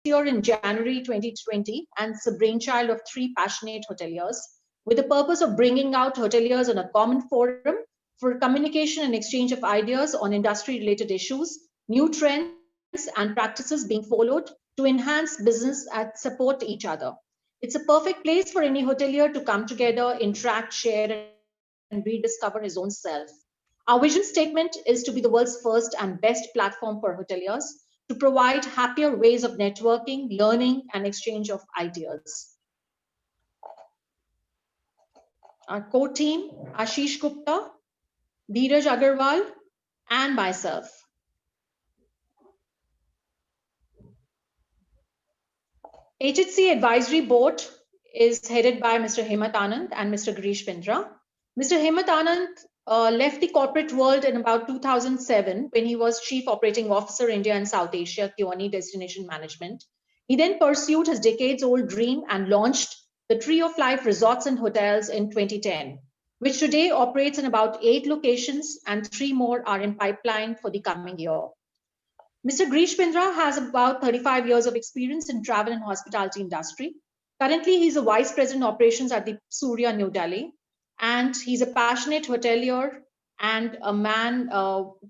year in January 2020, and it's a brainchild of 3 passionate hoteliers with the purpose of bringing out hoteliers on a common forum for communication and exchange of ideas on industry-related issues, new trends, and practices being followed to enhance business and support each other. It's a perfect place for any hotelier to come together, interact, share, and rediscover his own self. Our vision statement is to be the world's first and best platform for hoteliers to provide happier ways of networking, learning, and exchange of ideas. Our core team, Ashish Gupta, Dheeraj Agarwal, and myself. HHC Advisory Board is headed by Mr. Hemat Anand and Mr. Girish Pindra. Mr. Hemat Anand left the corporate world in about 2007 when he was Chief Operating Officer, India and South Asia, Kioni Destination Management. He then pursued his decades-old dream and launched the Tree of Life Resorts and Hotels in 2010, which today operates in about 8 locations and 3 more are in pipeline for the coming year. Mr. Girish Pindra has about 35 years of experience in travel and hospitality industry. Currently, he's a Vice President Operations at the Surya, New Delhi, and he's a passionate hotelier and a man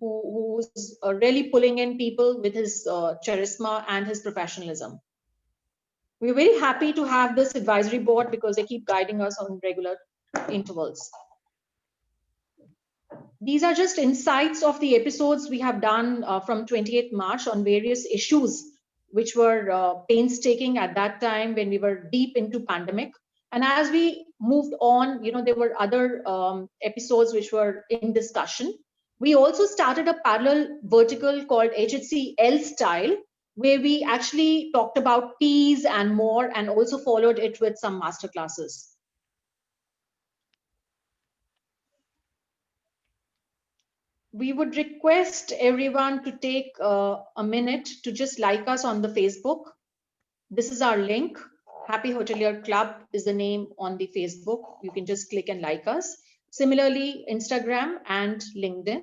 who's really pulling in people with his charisma and his professionalism. We're very happy to have this advisory board because they keep guiding us on regular intervals. These are just insights of the episodes we have done from 28th March on various issues, which were painstaking at that time when we were deep into pandemic. And as we moved on, there were other episodes which were in discussion. We also started a parallel vertical called HHC L Style, where we actually talked about teas and more, and also followed it with some masterclasses. We would request everyone to take a minute to just like us on the Facebook. This is our link. Happy Hotelier Club is the name on the Facebook. You can just click and like us. Similarly, Instagram and LinkedIn.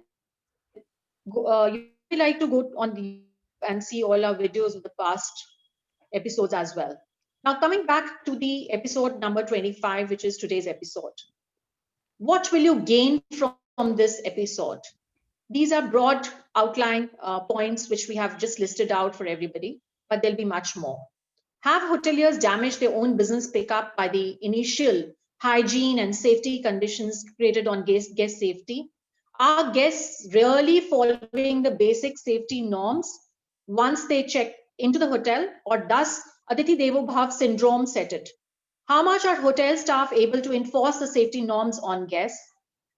You like to go on the and see all our videos of the past episodes as well. Now, coming back to the episode number 25, which is today's episode. What will you gain from this episode? These are broad outline points which we have just listed out for everybody, but there'll be much more. Have hoteliers damage their own business pickup by the initial hygiene and safety conditions created on guest safety? Are guests really following the basic safety norms once they check into the hotel, or does Aditi Devo Bhav syndrome set it? How much are hotel staff able to enforce the safety norms on guests?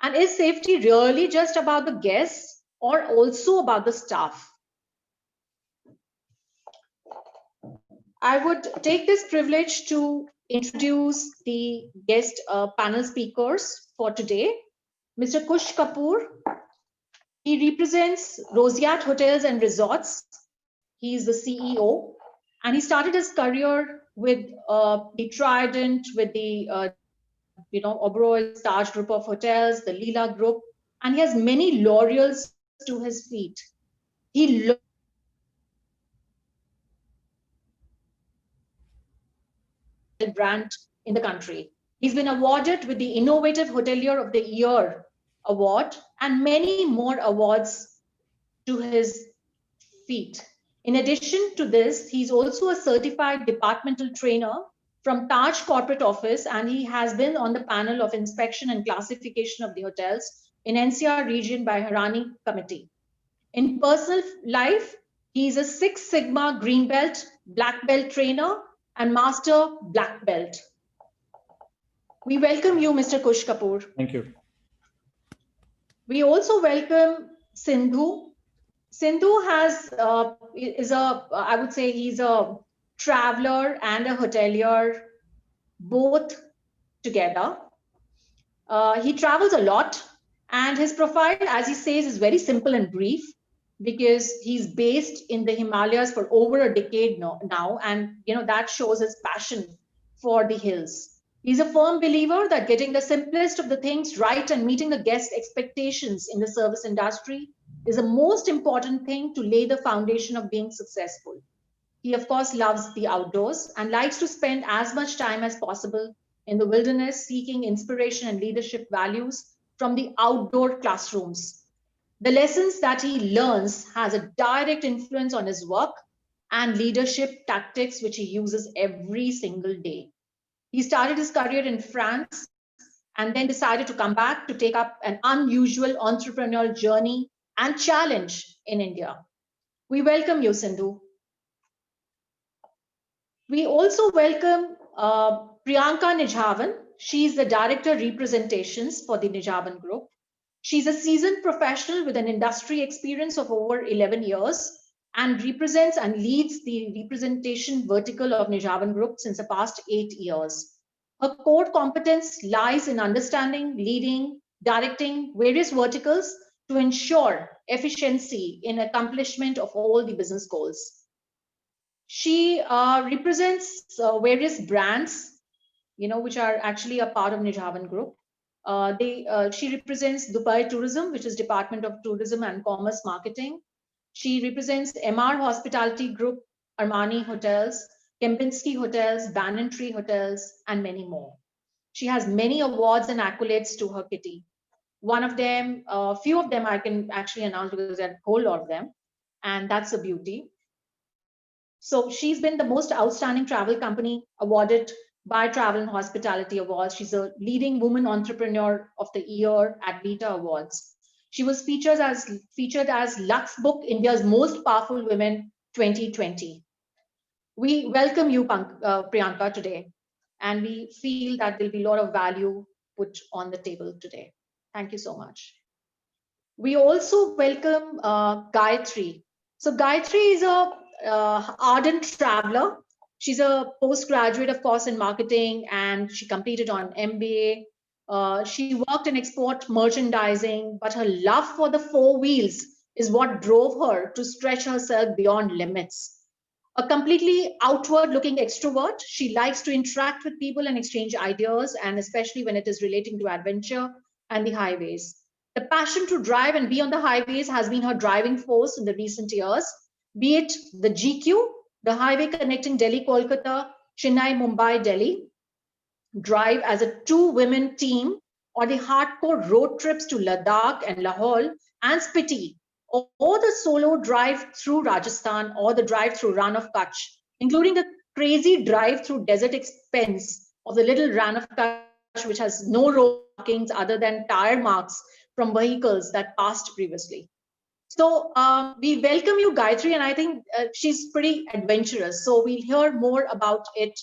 And is safety really just about the guests or also about the staff? I would take this privilege to introduce the guest panel speakers for today. Mr. Kush Kapoor, he represents Roseate Hotels and Resorts. He is the CEO, and he started his career with the Trident, with the Oberoi Taj Group of Hotels, the Leela Group, and he has many laurels to his feet. He brand in the country. He's been awarded with the Innovative Hotelier of the Year award and many more awards to his feet. In addition to this, he's also a certified departmental trainer from Taj Corporate Office, and he has been on the panel of inspection and classification of the hotels in NCR region by Harani Committee. In personal life, he's a 6 Sigma Green Belt, Black Belt trainer, and Master Black Belt. We welcome you, Mr. Kush Kapoor. Thank you. We also welcome Sindhu. Sindhu I would say he's a traveler and a hotelier, both together. He travels a lot, and his profile, as he says, is very simple and brief because he's based in the Himalayas for over a decade now, and that shows his passion for the hills. He's a firm believer that getting the simplest of the things right and meeting the guest expectations in the service industry is the most important thing to lay the foundation of being successful. He, of course, loves the outdoors and likes to spend as much time as possible in the wilderness, seeking inspiration and leadership values from the outdoor classrooms. The lessons that he learns has a direct influence on his work and leadership tactics, which he uses every single day. He started his career in France and then decided to come back to take up an unusual entrepreneurial journey and challenge in India. We welcome you, Sindhu. We also welcome Priyanka Nijhavan. She's the Director Representations for the Nijhavan Group. She's a seasoned professional with an industry experience of over 11 years and represents and leads the representation vertical of Nijhavan Group since the past 8 years. Her core competence lies in understanding, leading, directing various verticals to ensure efficiency in accomplishment of all the business goals. She represents various brands, which are actually a part of Nijhavan Group. She represents Dubai Tourism, which is Department of Tourism and Commerce Marketing. She represents MR Hospitality Group, Armani Hotels, Kempinski Hotels, Banyan Tree Hotels, and many more. She has many awards and accolades to her kitty. One of them, a few of them I can actually announce because there are a whole lot of them, and that's a beauty. So she's been the most outstanding travel company awarded by Travel and Hospitality Awards. She's a leading woman entrepreneur of the year at Beta Awards. She was featured as Lux Book, India's most powerful women 2020. We welcome you, Priyanka, today, and we feel that there'll be a lot of value put on the table today. Thank you so much. We also welcome Gayatri. So Gayatri is a ardent traveler. She's a postgraduate, of course, in marketing, and she completed on MBA. She worked in export merchandising, but her love for the four wheels is what drove her to stretch herself beyond limits. A completely outward-looking extrovert, she likes to interact with people and exchange ideas, and especially when it is relating to adventure and the highways. The passion to drive and be on the highways has been her driving force in the recent years, be it the GQ, the highway connecting Delhi, Kolkata, Chennai, Mumbai, Delhi, drive as a two-women team, or the hardcore road trips to Ladakh and Lahore and Spiti, or the solo drive through Rajasthan or the drive through Run of Kutch, including the crazy drive through desert expense of the little Run of Kutch, which has no road markings other than tire marks from vehicles that passed previously. So we welcome you, Gayatri, and I think she's pretty adventurous. So we'll hear more about it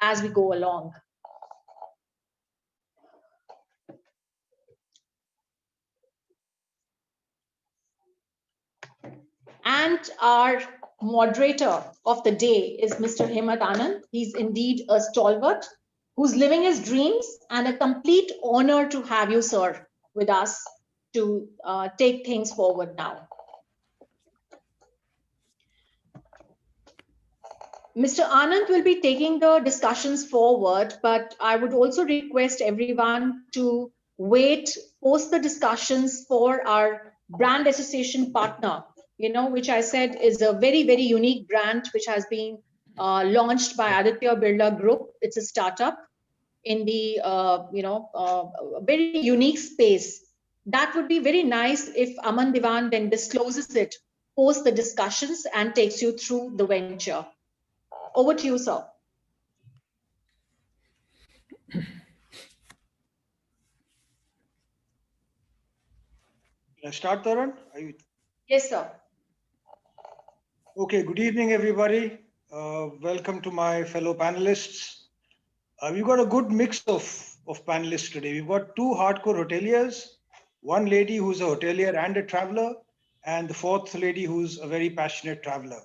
as we go along. And our moderator of the day is Mr. Hemant Anand. He's indeed a stalwart who's living his dreams, and a complete honor to have you, sir, with us to take things forward now. Mr. Anand will be taking the discussions forward, but I would also request everyone to wait post the discussions for our brand association partner, which I said is a very, very unique brand, which has been launched by Aditya Birla Group. It's a startup in the, very unique space. That would be very nice if Aman Diwan then discloses it post the discussions and takes you through the venture. Over to you, sir. Can I start, Tarun? Yes, sir. Okay, good evening, everybody. Welcome to my fellow panelists. We've got a good mix of panelists today. We've got two hardcore hoteliers, one lady who's a hotelier and a traveler, and the fourth lady who's a very passionate traveler.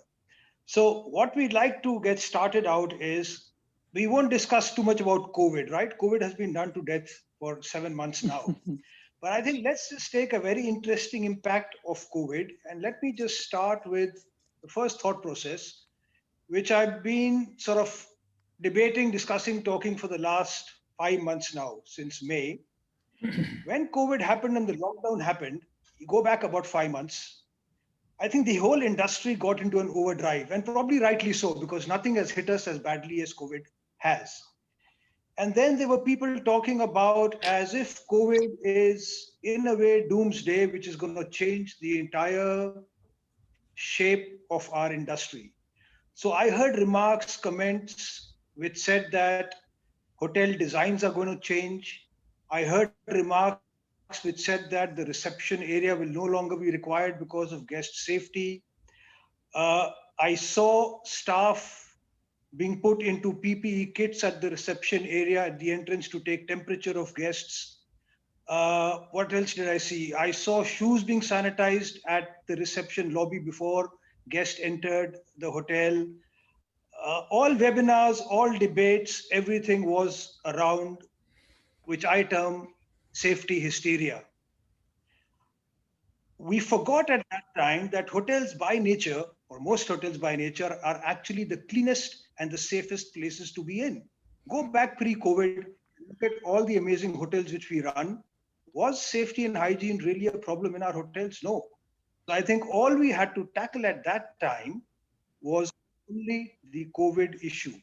So what we'd like to get started out is, we won't discuss too much about COVID, right? COVID has been done to death for 7 months now. But I think let's just take a very interesting impact of COVID. And let me just start with the first thought process, which I've been sort of debating, discussing, talking for the last 5 months now, since May. When COVID happened and the lockdown happened, you go back about 5 months, I think the whole industry got into an overdrive, and probably rightly so, because nothing has hit us as badly as COVID has. And then there were people talking about as if COVID is, in a way, doomsday, which is going to change the entire shape of our industry. So I heard remarks, comments which said that hotel designs are going to change. I heard remarks which said that the reception area will no longer be required because of guest safety. I saw staff being put into PPE kits at the reception area at the entrance to take temperature of guests. What else did I see? I saw shoes being sanitized at the reception lobby before guests entered the hotel. All webinars, all debates, everything was around, which I term safety hysteria. We forgot at that time that hotels by nature, or most hotels by nature, are actually the cleanest and the safest places to be in. Go back pre-COVID, look at all the amazing hotels which we run. Was safety and hygiene really a problem in our hotels? No. So I think all we had to tackle at that time was only the COVID issue,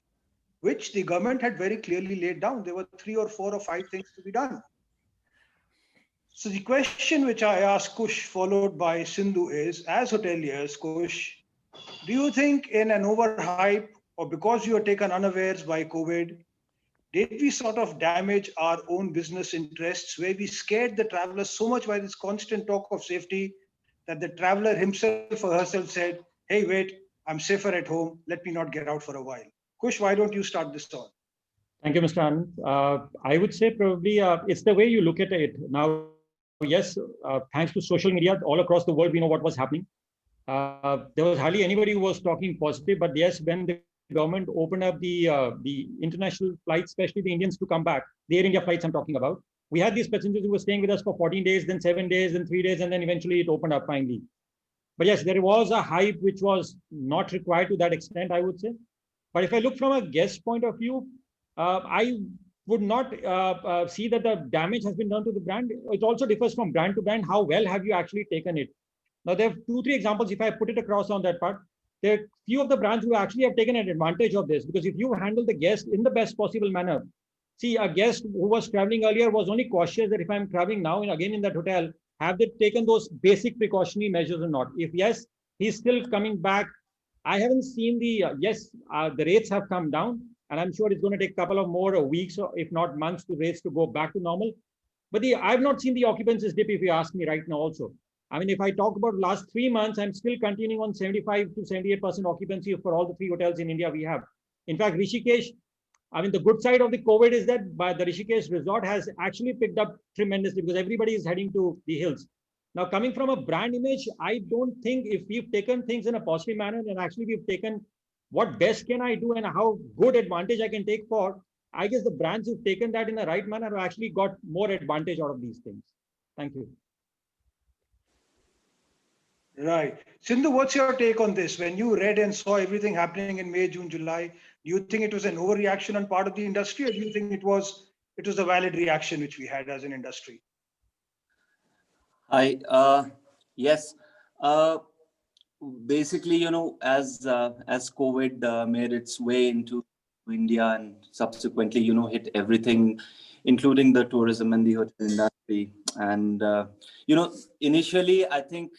which the government had very clearly laid down. There were 3 or 4 or 5 things to be done. So the question which I asked Kush, followed by Sindhu, is, as hoteliers, Kush, do you think in an overhype or because you were taken unawares by COVID, did we sort of damage our own business interests where we scared the traveler so much by this constant talk of safety that the traveler himself or herself said, hey, wait, I'm safer at home. Let me not get out for a while. Kush, why don't you start this on? Thank you, Mr. Anand. I would say probably it's the way you look at it. Now, yes, thanks to social media, all across the world, we know what was happening. There was hardly anybody who was talking positive, but yes, when the government opened up the international flights, especially the Indians to come back, the Air India flights I'm talking about, we had these passengers who were staying with us for 14 days, then 7 days, then 3 days, and then eventually it opened up finally. But yes, there was a hype which was not required to that extent, I would say. But if I look from a guest point of view, I would not see that the damage has been done to the brand. It also differs from brand to brand. How well have you actually taken it? Now, there are 2, 3 examples. If I put it across on that part, there are few of the brands who actually have taken an advantage of this, because if you handle the guest in the best possible manner, see, a guest who was traveling earlier was only cautious that if I'm traveling now and again in that hotel, have they taken those basic precautionary measures or not? If yes, he's still coming back. I haven't seen the rates have come down, and I'm sure it's going to take a couple of more weeks, or if not months, to rates to go back to normal. But I've not seen the occupancies dip, if you ask me right now also. I mean, if I talk about last 3 months, I'm still continuing on 75 to 78% occupancy for all the 3 hotels in India we have. In fact, Rishikesh, I mean, the good side of the COVID is that by the Rishikesh resort has actually picked up tremendously because everybody is heading to the hills. Now, coming from a brand image, I don't think if we've taken things in a positive manner and actually we've taken what best can I do and how good advantage I can take for, I guess the brands who've taken that in the right manner have actually got more advantage out of these things. Thank you. Right. Sindhu, what's your take on this? When you read and saw everything happening in May, June, July, do you think it was an overreaction on part of the industry, or do you think it was a valid reaction which we had as an industry? Yes. Basically, as COVID made its way into India and subsequently, hit everything, including the tourism and the hotel industry. And, initially, I think,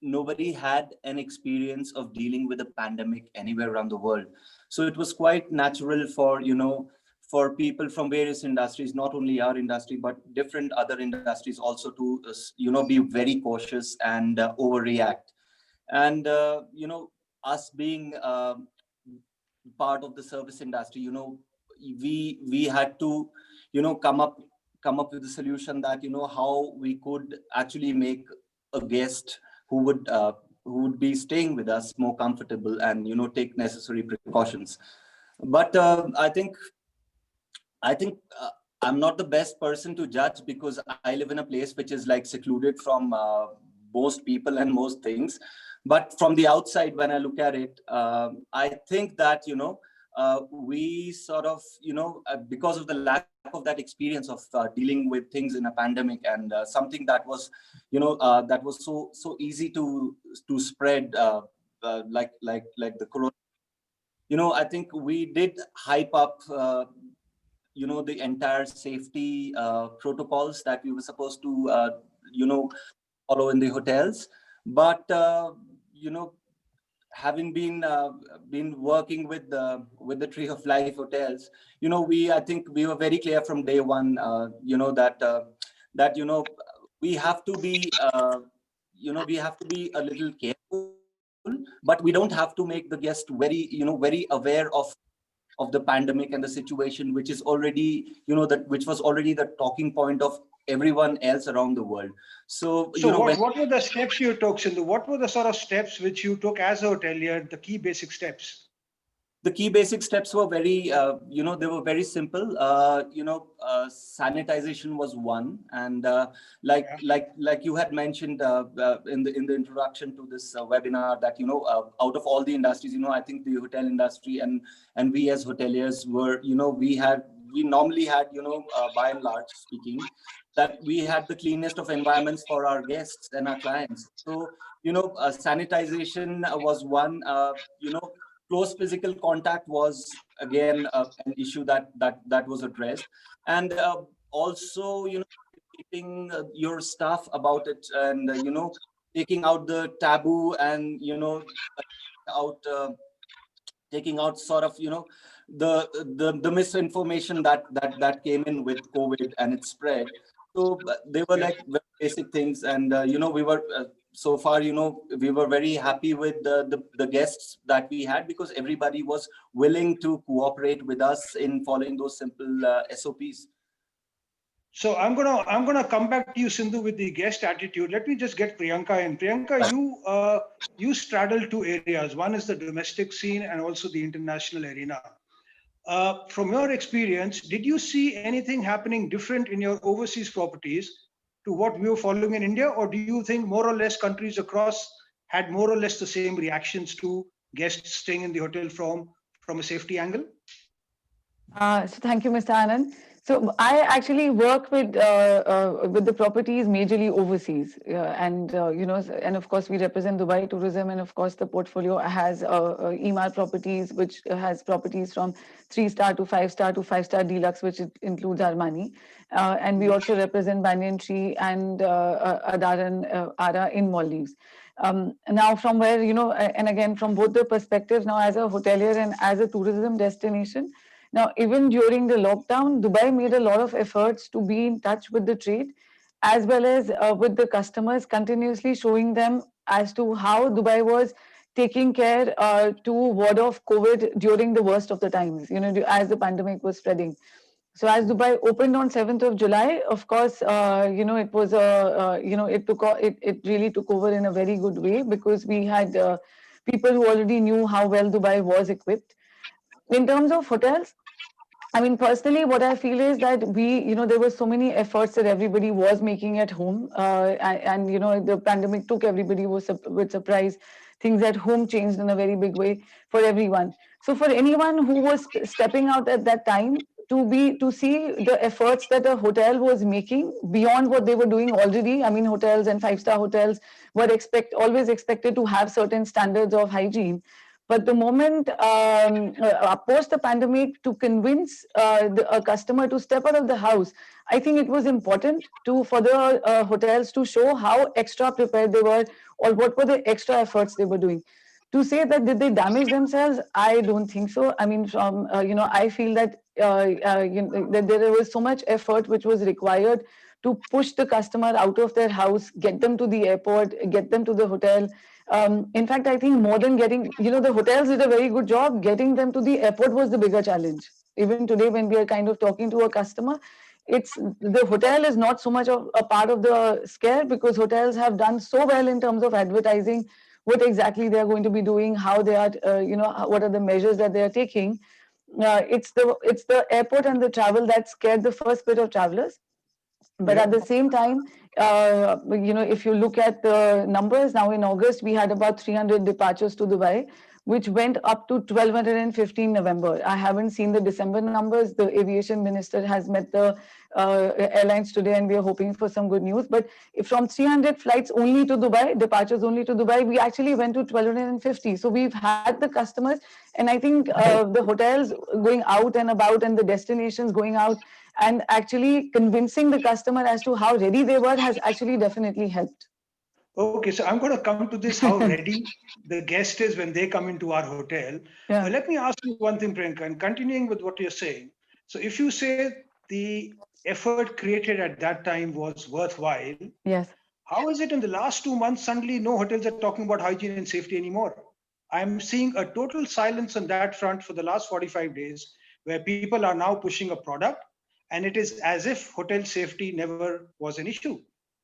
nobody had an experience of dealing with a pandemic anywhere around the world. So it was quite natural for people from various industries, not only our industry, but different other industries also to, be very cautious and overreact. And, us being part of the service industry, we had to, come up with a solution that, how we could actually make a guest who would be staying with us more comfortable and, take necessary precautions. But I think I'm not the best person to judge because I live in a place which is like secluded from most people and most things. But from the outside, when I look at it, I think that, we sort of, because of the lack of that experience of dealing with things in a pandemic and something that was, that was so easy to spread, like the corona. I think we did hype up, the entire safety protocols that we were supposed to, follow in the hotels. But, having been working with the Tree of Life hotels, I think we were very clear from day one, that we have to be, we have to be a little careful, but we don't have to make the guest very aware of the pandemic and the situation, which is already, which was already the talking point of everyone else around the world. So, what were the steps you took, Sindhu? What were the sort of steps which you took as a hotelier, the key basic steps? The key basic steps were very, they were very simple. Sanitization was one, and like you had mentioned in the introduction to this webinar, that out of all the industries, I think the hotel industry and we as hoteliers were, we normally had, by and large speaking, that we had the cleanest of environments for our guests and our clients. So sanitization was one. Close physical contact was again an issue that was addressed, and also keeping your staff about it, and taking out the taboo, and out taking out sort of the misinformation that came in with COVID and its spread. So they were like very basic things, and we were so far, we were very happy with the guests that we had, because everybody was willing to cooperate with us in following those simple SOPs. So I'm gonna come back to you, Sindhu, with the guest attitude. Let me just get Priyanka in. Priyanka, you straddle two areas. One is the domestic scene and also the international arena. From your experience, did you see anything happening different in your overseas properties to what we were following in India, or do you think more or less countries across had more or less the same reactions to guests staying in the hotel from a safety angle? So thank you, Mr. Anand. So I actually work with the properties majorly overseas, and and of course we represent Dubai Tourism, and of course the portfolio has EMAR properties, which has properties from 3-star to 5-star to 5-star deluxe, which includes Armani, and we also represent Banyan Tree and Adara and Ara in Maldives. Now from where, and again from both the perspectives, now as a hotelier and as a tourism destination. Now, even during the lockdown, Dubai made a lot of efforts to be in touch with the trade, as well as with the customers, continuously showing them as to how Dubai was taking care to ward off COVID during the worst of the times, as the pandemic was spreading. So as Dubai opened on 7th of July, of course, it was it really took over in a very good way, because we had people who already knew how well Dubai was equipped. In terms of hotels, I mean, personally, what I feel is that there were so many efforts that everybody was making at home, and the pandemic took everybody with surprise. Things at home changed in a very big way for everyone. So for anyone who was stepping out at that time to see the efforts that a hotel was making beyond what they were doing already. I mean, hotels and 5-star hotels were always expected to have certain standards of hygiene. But the moment post the pandemic, to convince a customer to step out of the house, I think it was important for the hotels to show how extra prepared they were, or what were the extra efforts they were doing. To say that did they damage themselves, I don't think so. I mean, from I feel that that there was so much effort which was required to push the customer out of their house, get them to the airport, get them to the hotel. In fact, I think more than getting, the hotels did a very good job. Getting them to the airport was the bigger challenge. Even today, when we are kind of talking to a customer, it's the hotel is not so much of a part of the scare, because hotels have done so well in terms of advertising what exactly they are going to be doing, how they are, what are the measures that they are taking. It's the airport and the travel that scared the first bit of travelers. But at the same time, if you look at the numbers, now in August, we had about 300 departures to Dubai, which went up to 1,215 November. I haven't seen the December numbers. The aviation minister has met the airlines today, and we are hoping for some good news. But from 300 flights only to Dubai, departures only to Dubai, we actually went to 1,250. So we've had the customers, and I think the hotels going out and about and the destinations going out and actually convincing the customer as to how ready they were has actually definitely helped. Okay, so I'm going to come to this, how ready the guest is when they come into our hotel. Yeah. Let me ask you one thing, Priyanka, and continuing with what you're saying. So if you say the effort created at that time was worthwhile, Yes. how is it in the last 2 months, suddenly no hotels are talking about hygiene and safety anymore? I'm seeing a total silence on that front for the last 45 days, where people are now pushing a product, and it is as if hotel safety never was an issue.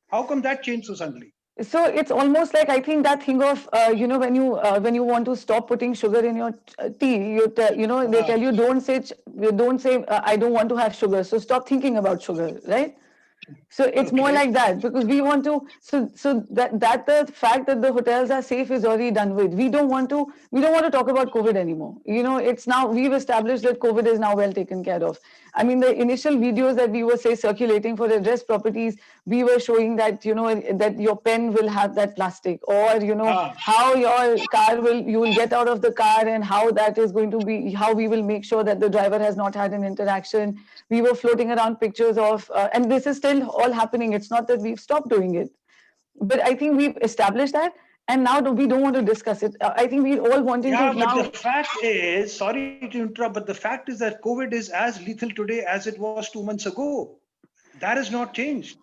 How come that changed so suddenly? So it's almost like, I think, that thing of when you want to stop putting sugar in your tea, they tell you don't say I don't want to have sugar, so stop thinking about sugar, right? So it's more Okay. like that, because we want to, so that the fact that the hotels are safe is already done with. We don't want to talk about COVID anymore. It's now, we've established that COVID is now well taken care of. I mean, the initial videos that we were, say, circulating for address properties, we were showing that, that your pen will have that plastic, or, Ah, how your car you will get out of the car, and how that is going to be, how we will make sure that the driver has not had an interaction. We were floating around pictures of, and this is still all happening. It's not that we've stopped doing it, but I think we've established that, and now we don't want to discuss it. I think we're all wanting yeah, to but the now. fact is, sorry to interrupt, but the fact is that COVID is as lethal today as it was 2 months ago. That has not changed.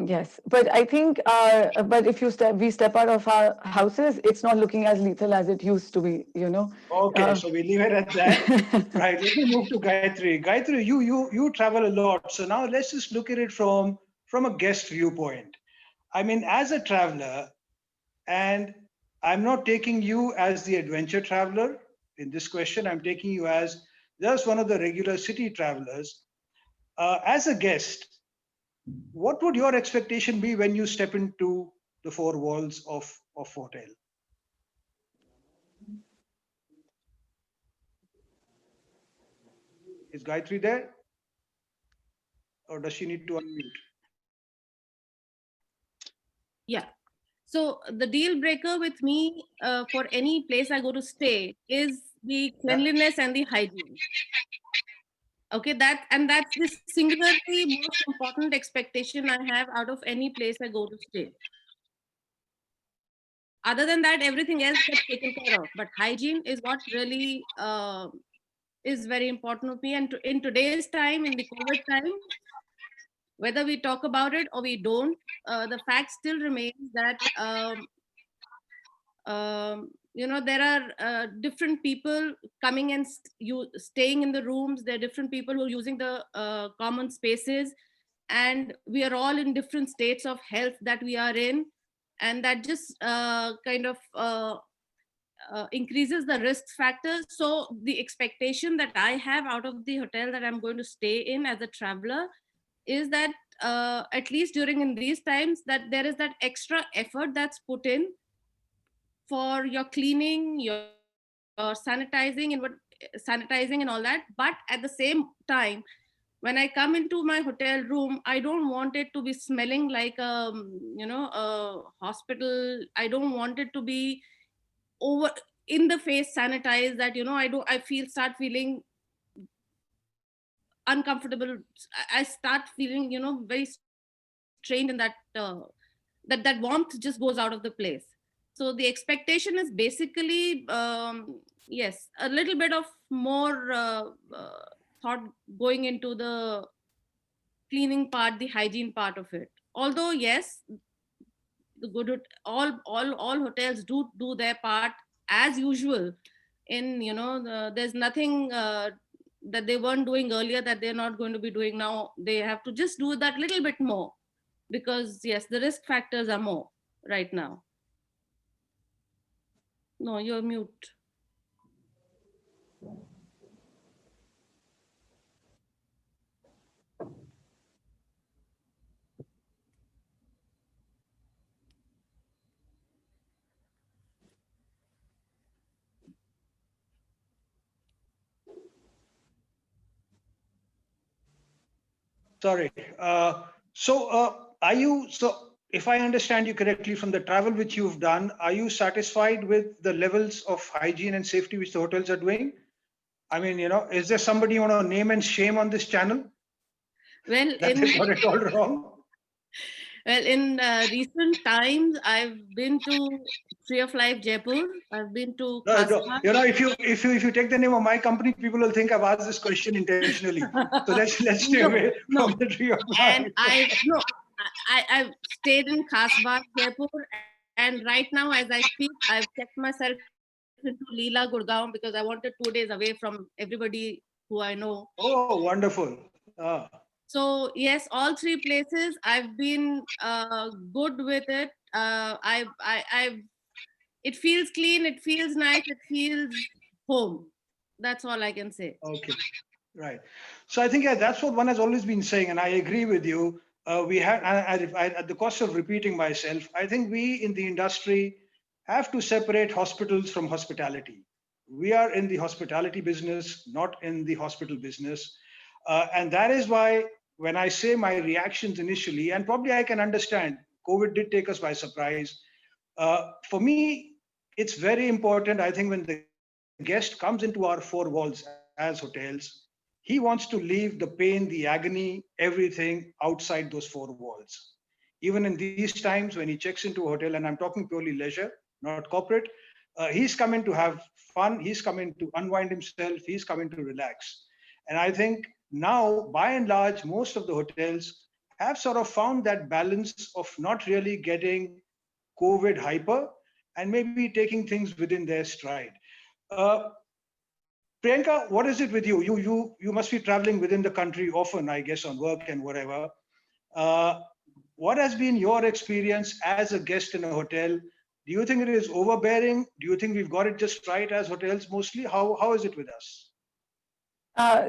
Yes, but I think, but if we step out of our houses, it's not looking as lethal as it used to be. Okay, Uh, so we leave it at that. Right. Let me move to Gayatri. Gayatri, you travel a lot. So now let's just look at it from a guest viewpoint. I mean, as a traveler, and I'm not taking you as the adventure traveler in this question. I'm taking you as just one of the regular city travelers. As a guest, what would your expectation be when you step into the four walls of hotel? Is Gayatri there, or does she need to unmute? Yeah. So the deal breaker with me for any place I go to stay is the cleanliness and the hygiene. Okay, that's the singularly most important expectation I have out of any place I go to stay. Other than that, everything else gets taken care of. But hygiene is what really is very important to me. And in today's time, in the COVID time, whether we talk about it or we don't, the fact still remains that there are different people coming and staying in the rooms. There are different people who are using the common spaces, and we are all in different states of health that we are in, and that just kind of increases the risk factor. So the expectation that I have out of the hotel that I'm going to stay in as a traveler is that at least during in these times, that there is that extra effort that's put in for your cleaning, your sanitizing and all that. But at the same time, when I come into my hotel room, I don't want it to be smelling like a hospital. I don't want it to be over in the face sanitized, that start feeling uncomfortable. I start feeling very strained in that that warmth just goes out of the place. So the expectation is basically yes, a little bit of more thought going into the cleaning part, the hygiene part of it. Although yes, the all hotels do their part as usual. In there's nothing that they weren't doing earlier that they're not going to be doing now. They have to just do that little bit more, because yes, the risk factors are more right now. No, you're mute. Sorry. Are you, so if I understand you correctly from the travel which you've done, are you satisfied with the levels of hygiene and safety which the hotels are doing? I mean, is there somebody you want to name and shame on this channel Well, that in they got it all wrong? recent times, I've been to Tree of Life Jaipur. I've been to No, no. Kasba. If you take the name of my company, people will think I've asked this question intentionally. So let's stay No, away no. from the Tree of And Life. I've stayed in Kasba, Jaipur, and right now, as I speak, I've checked myself into Leela Gurgaon because I wanted 2 days away from everybody who I know. Oh, wonderful. Ah. So yes, all three places I've been good with it. It feels clean, it feels nice, it feels home. That's all I can say. Okay, right. So I think that's what one has always been saying, and I agree with you. We have, at the cost of repeating myself, I think we in the industry have to separate hospitals from hospitality. We are in the hospitality business, not in the hospital business, and that is why when I say my reactions initially, and probably I can understand, COVID did take us by surprise. For me, it's very important. I think when the guest comes into our four walls as hotels, he wants to leave the pain, the agony, everything outside those four walls. Even in these times when he checks into a hotel, and I'm talking purely leisure, not corporate, he's coming to have fun, he's coming to unwind himself, he's coming to relax. And I think now, by and large, most of the hotels have sort of found that balance of not really getting COVID hyper and maybe taking things within their stride. Uh, Priyanka, what is it with you? You must be traveling within the country often, I guess, on work and whatever. Uh, what has been your experience as a guest in a hotel? Do you think it is overbearing? Do you think we've got it just right as hotels mostly? How is it with us?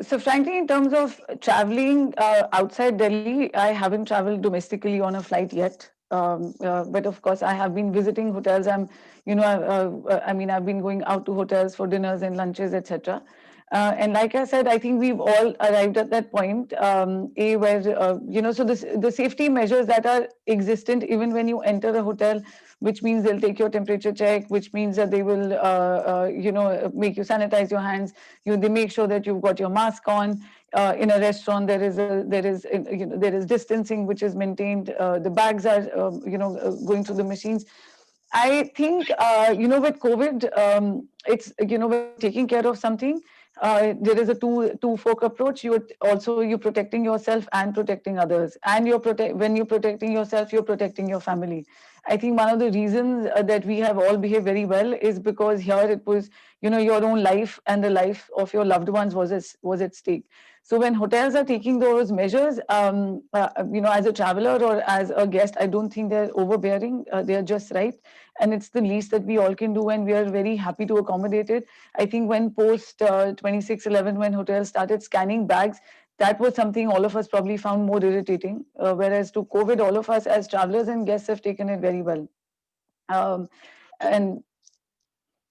So frankly, in terms of traveling outside Delhi, I haven't traveled domestically on a flight yet. But of course, I have been visiting hotels. I mean, I've been going out to hotels for dinners and lunches, etc. And like I said, I think we've all arrived at that point, where, so the safety measures that are existent even when you enter a hotel, which means they'll take your temperature check, which means that they will, make you sanitize your hands. They make sure that you've got your mask on. In a restaurant, there is distancing which is maintained. The bags are, going through the machines. I think, with COVID, it's, when taking care of something, there is a two fork approach. You're protecting yourself and protecting others, and when you're protecting yourself, you're protecting your family. I think one of the reasons that we have all behaved very well is because here it was, your own life and the life of your loved ones was at stake. So when hotels are taking those measures, as a traveler or as a guest, I don't think they're overbearing. They're just right, and it's the least that we all can do, and we are very happy to accommodate it. I think when post 26/11, when hotels started scanning bags, that was something all of us probably found more irritating. Whereas to COVID, all of us as travelers and guests have taken it very well. Um, and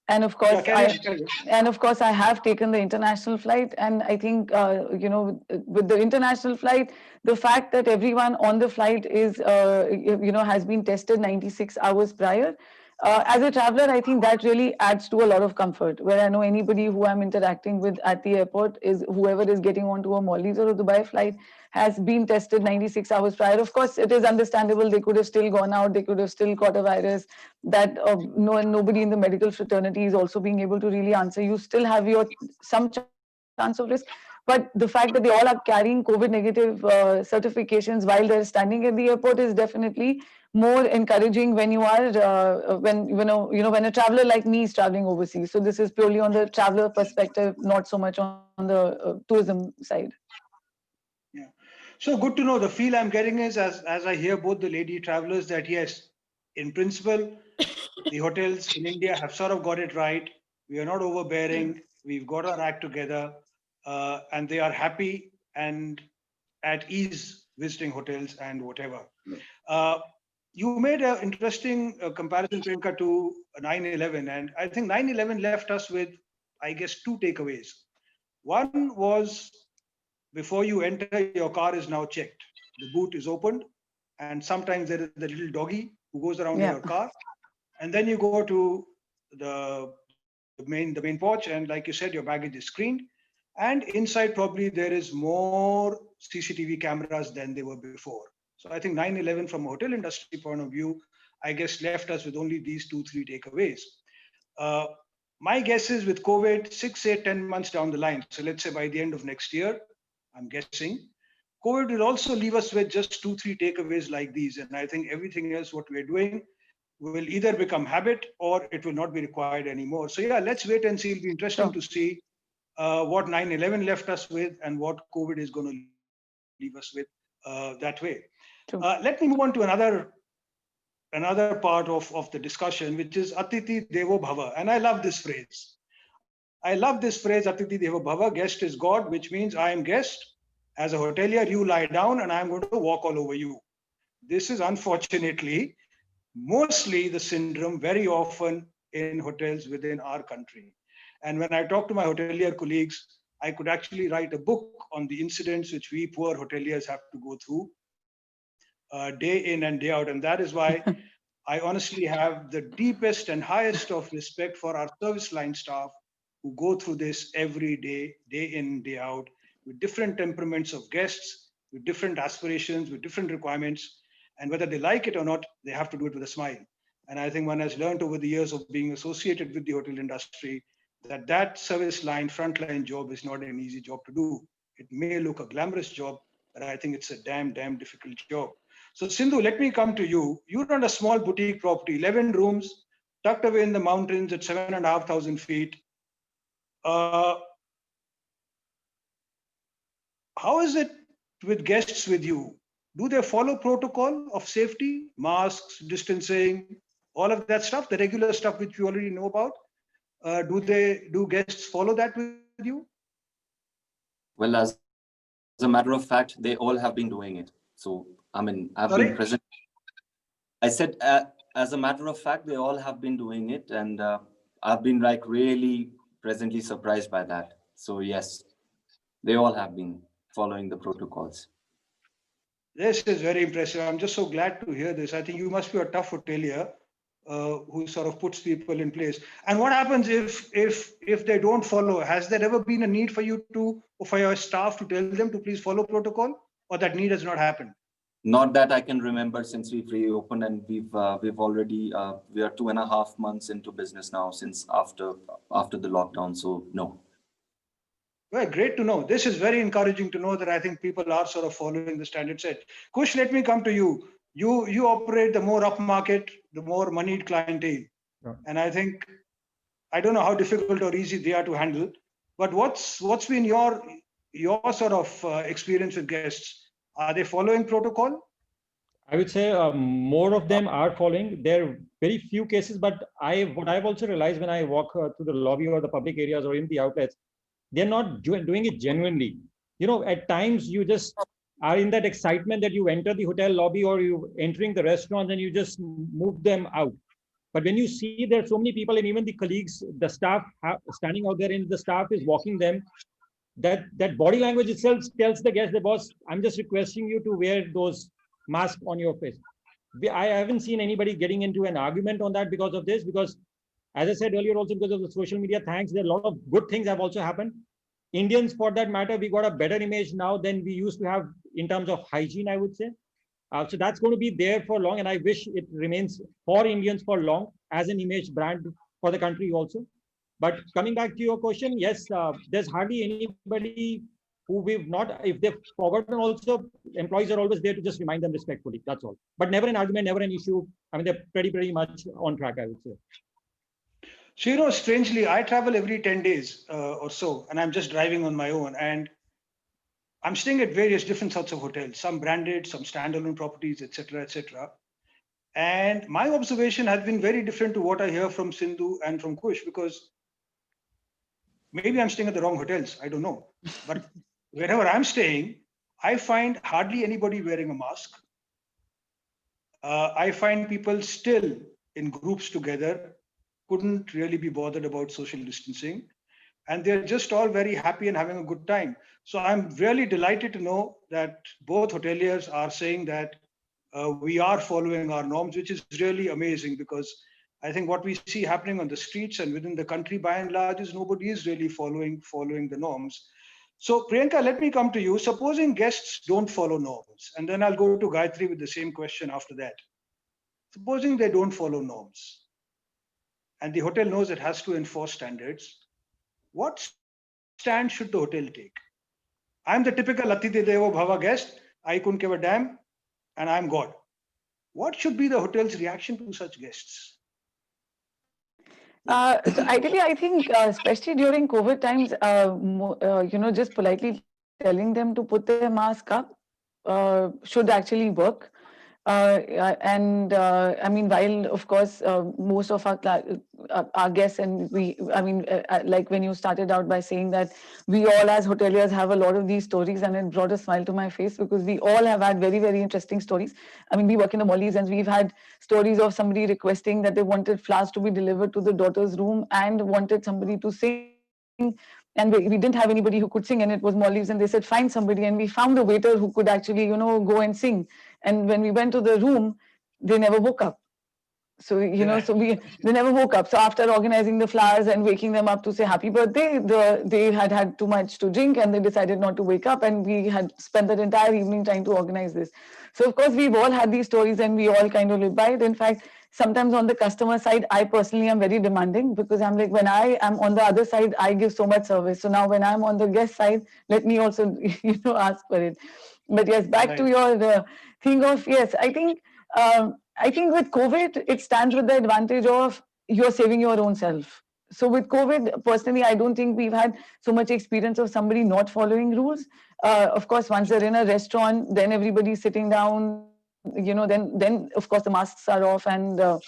and of Yeah, course carry on, carry on. I have taken the international flight, and I think, with the international flight, the fact that everyone on the flight is, has been tested 96 hours prior. As a traveler, I think that really adds to a lot of comfort. Where I know anybody who I'm interacting with at the airport is whoever is getting onto a Maldives or a Dubai flight has been tested 96 hours prior. Of course, it is understandable. They could have still gone out. They could have still caught a virus. That nobody in the medical fraternity is also being able to really answer. You still have some chance of risk. But the fact that they all are carrying COVID negative certifications while they're standing at the airport is definitely more encouraging when you are when a traveler like me is traveling overseas. So this is purely on the traveler perspective, not so much on the tourism side. Yeah. So good to know. The feel I'm getting is as I hear both the lady travelers that yes, in principle, the hotels in India have sort of got it right. We are not overbearing. We've got our act together, and they are happy and at ease visiting hotels and whatever. Uh, you made an interesting comparison, Priyanka, to 9/11, and I think 9/11 left us with, I guess, two takeaways. One was before you enter, your car is now checked. The boot is opened, and sometimes there is the little doggy who goes around Yeah. your car. And then you go to the main porch, and like you said, your baggage is screened. And inside, probably there is more CCTV cameras than there were before. So I think 9/11, from a hotel industry point of view, I guess left us with only these 2-3 takeaways. Uh, my guess is with COVID, 6, 8, 10 months down the line, so let's say by the end of next year, I'm guessing, COVID will also leave us with just 2-3 takeaways like these. And I think everything else, what we're doing, will either become habit or it will not be required anymore. So yeah, let's wait and see. It'll be interesting to see what 9/11 left us with and what COVID is going to leave us with that way. True. Let me move on to another part of the discussion, which is Atiti Devo Bhava. And I love this phrase. I love this phrase, Atiti Devo Bhava, guest is God, which means I am guest. As a hotelier, you lie down and I'm going to walk all over you. This is unfortunately mostly the syndrome very often in hotels within our country. And when I talk to my hotelier colleagues, I could actually write a book on the incidents which we poor hoteliers have to go through day in and day out. And that is why I honestly have the deepest and highest of respect for our service line staff who go through this every day, day in, day out, with different temperaments of guests, with different aspirations, with different requirements. And whether they like it or not, they have to do it with a smile. And I think one has learned over the years of being associated with the hotel industry that service line, frontline job is not an easy job to do. It may look a glamorous job, but I think it's a damn difficult job. So Sindhu, let me come to you. You run a small boutique property, 11 rooms, tucked away in the mountains at 7,500 feet. How is it with guests with you? Do they follow protocol of safety, masks, distancing, all of that stuff, the regular stuff which you already know about? Do guests follow that with you? Well, as a matter of fact, they all have been doing it. So, I mean, I've Sorry? been present. I said, as a matter of fact, they all have been doing it. And I've been like really presently surprised by that. So yes, they all have been following the protocols. This is very impressive. I'm just so glad to hear this. I think you must be a tough hotelier who sort of puts people in place. And what happens if they don't follow? Has there ever been a need for you to, or for your staff to tell them to please follow protocol, or that need has not happened? Not that I can remember, since we've reopened, and we've already we are 2.5 months into business now since after the lockdown. So no. Well, great to know. This is very encouraging to know that I think people are sort of following the standard set. Kush, let me come to you. You operate the more upmarket, the more moneyed clientele. Sure. And I think, I don't know how difficult or easy they are to handle, but what's been your sort of experience with guests? Are they following protocol? I would say more of them are following. There are very few cases, but what I've also realized when I walk through the lobby or the public areas or in the outlets, they're not doing it genuinely. You know, at times you just are in that excitement that you enter the hotel lobby or you entering the restaurant and you just move them out. But when you see there are so many people and even the colleagues, the staff standing out there and the staff is walking them, that body language itself tells the guest, the boss, I'm just requesting you to wear those masks on your face. I haven't seen anybody getting into an argument on that because of this, because as I said earlier, also because of the social media, thanks, there are a lot of good things have also happened. Indians, for that matter, we got a better image now than we used to have in terms of hygiene, I would say. So that's going to be there for long, and I wish it remains for Indians for long as an image brand for the country also. But coming back to your question, yes, there's hardly anybody who we've not, if they've forgotten also, employees are always there to just remind them respectfully. That's all. But never an argument, never an issue. I mean, they're pretty much on track, I would say. So, you know, strangely, I travel every 10 days or so, and I'm just driving on my own. And I'm staying at various different sorts of hotels, some branded, some standalone properties, etc., etc. And my observation has been very different to what I hear from Sindhu and from Kush, because maybe I'm staying at the wrong hotels. I don't know. But wherever I'm staying, I find hardly anybody wearing a mask. I find people still in groups together, couldn't really be bothered about social distancing. and they're just all very happy and having a good time. So I'm really delighted to know that both hoteliers are saying that we are following our norms, which is really amazing, because I think what we see happening on the streets and within the country by and large is nobody is really following the norms. So Priyanka, let me come to you. Supposing guests don't follow norms, and then I'll go to Gayatri with the same question after that. Supposing they don't follow norms, and the hotel knows it has to enforce standards, what stand should the hotel take? I'm the typical Atiti Devo Bhava guest. I couldn't give a damn, and I'm God. What should be the hotel's reaction to such guests? So ideally, I think, especially during COVID times, just politely telling them to put their mask up should actually work. I mean, while of course most of our guests, and like when you started out by saying that we all as hoteliers have a lot of these stories, and it brought a smile to my face because we all have had very, very interesting stories. I mean, we work in the Mollies, and we've had stories of somebody requesting that they wanted flowers to be delivered to the daughter's room and wanted somebody to sing. And we didn't have anybody who could sing, and it was Mollies, and they said, find somebody. And we found a waiter who could actually, go and sing. And when we went to the room, they never woke up. So, they never woke up. So after organizing the flowers and waking them up to say happy birthday, they had had too much to drink and they decided not to wake up. And we had spent that entire evening trying to organize this. So of course, we've all had these stories and we all kind of live by it. In fact, sometimes on the customer side, I personally am very demanding because I'm like, when I am on the other side, I give so much service. So now when I'm on the guest side, let me also, ask for it. But yes, back to your thing of, yes, I think with COVID, it stands with the advantage of you're saving your own self. So with COVID, personally, I don't think we've had so much experience of somebody not following rules. Of course, once they're in a restaurant, then everybody's sitting down, then of course the masks are off, and the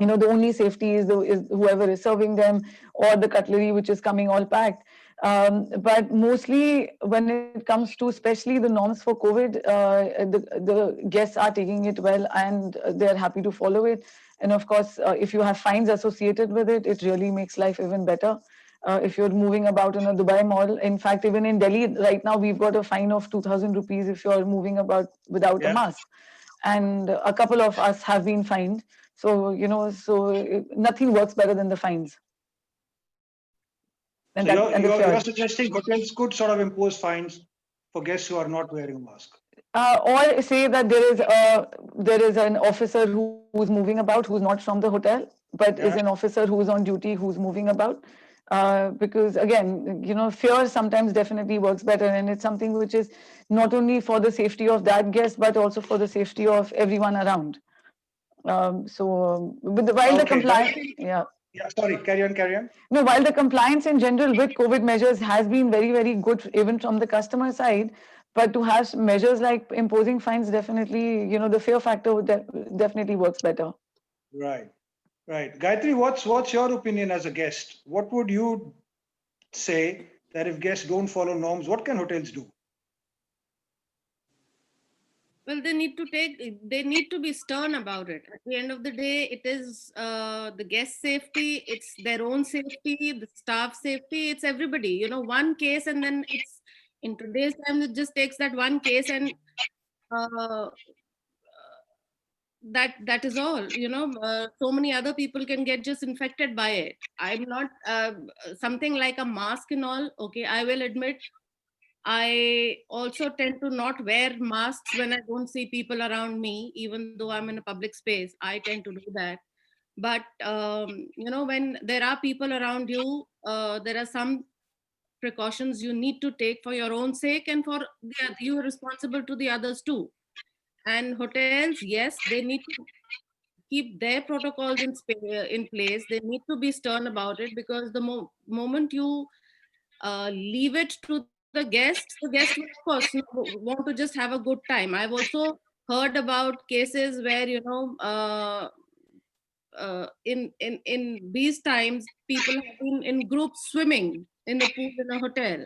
only safety is whoever is serving them or the cutlery which is coming all packed. But mostly when it comes to especially the norms for COVID, the guests are taking it well and they're happy to follow it. And of course, if you have fines associated with it, it really makes life even better. If you're moving about in a Dubai mall, in fact, even in Delhi right now, we've got a fine of 2,000 rupees if you're moving about without a mask. And a couple of us have been fined. So, nothing works better than the fines. And so you're suggesting hotels could sort of impose fines for guests who are not wearing a mask? Or say that there is an officer who's moving about who's not from the hotel, but is an officer who's on duty who's moving about. Because again, fear sometimes definitely works better, and it's something which is not only for the safety of that guest, but also for the safety of everyone around. While the compliance, sorry, carry on. No, while the compliance in general with COVID measures has been very, very good, even from the customer side, but to have measures like imposing fines, definitely, the fear factor definitely works better. Right. Gayatri, what's your opinion as a guest? What would you say that if guests don't follow norms, what can hotels do? Well, they need to be stern about it. At the end of the day, it is the guest safety, it's their own safety, the staff safety, it's everybody. One case, and then it's in today's time, it just takes that one case, and that is all. So many other people can get just infected by it. I'm not something like a mask and all. Okay, I will admit, I also tend to not wear masks when I don't see people around me, even though I'm in a public space. I tend to do that. But, when there are people around you, there are some precautions you need to take for your own sake and for you are responsible to the others too. And hotels, yes, they need to keep their protocols in place. They need to be stern about it, because the moment you leave it to the guests will, of course, want to just have a good time. I've also heard about cases where, in these times, people have been in groups swimming in the pool in a hotel,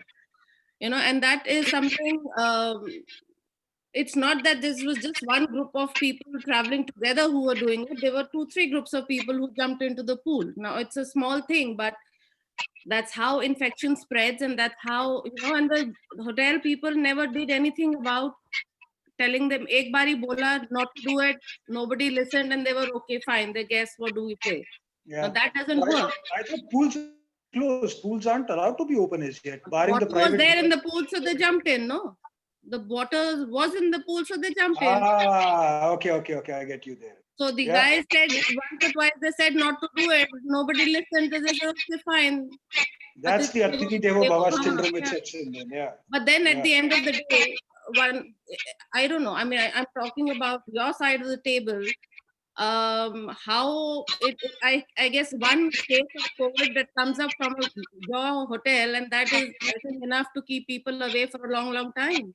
and that is something, it's not that this was just one group of people traveling together who were doing it. There were 2-3 groups of people who jumped into the pool. Now it's a small thing, but That's how infection spreads, and that's how, and the hotel people never did anything about telling them, ek bari bola not to do it, nobody listened, and they were okay, fine, they guess, what do we say? Now Yeah. that doesn't work. I thought pools are closed. Pools aren't allowed to be open as yet, barring the Water was private. there in the pool, so they jumped in, no? The water was in the pool, so they jumped in. Ah, okay. I get you there. So the Yeah. guys said once or twice, they said not to do it. Nobody listened. They said, okay, fine. That's the Atiti Devo Baba syndrome which Yeah. sets in then. Yeah. But then at Yeah. the end of the day, I don't know. I mean, I'm talking about your side of the table. How I guess one case of COVID that comes up from your hotel, and that is, I think, enough to keep people away for a long, long time.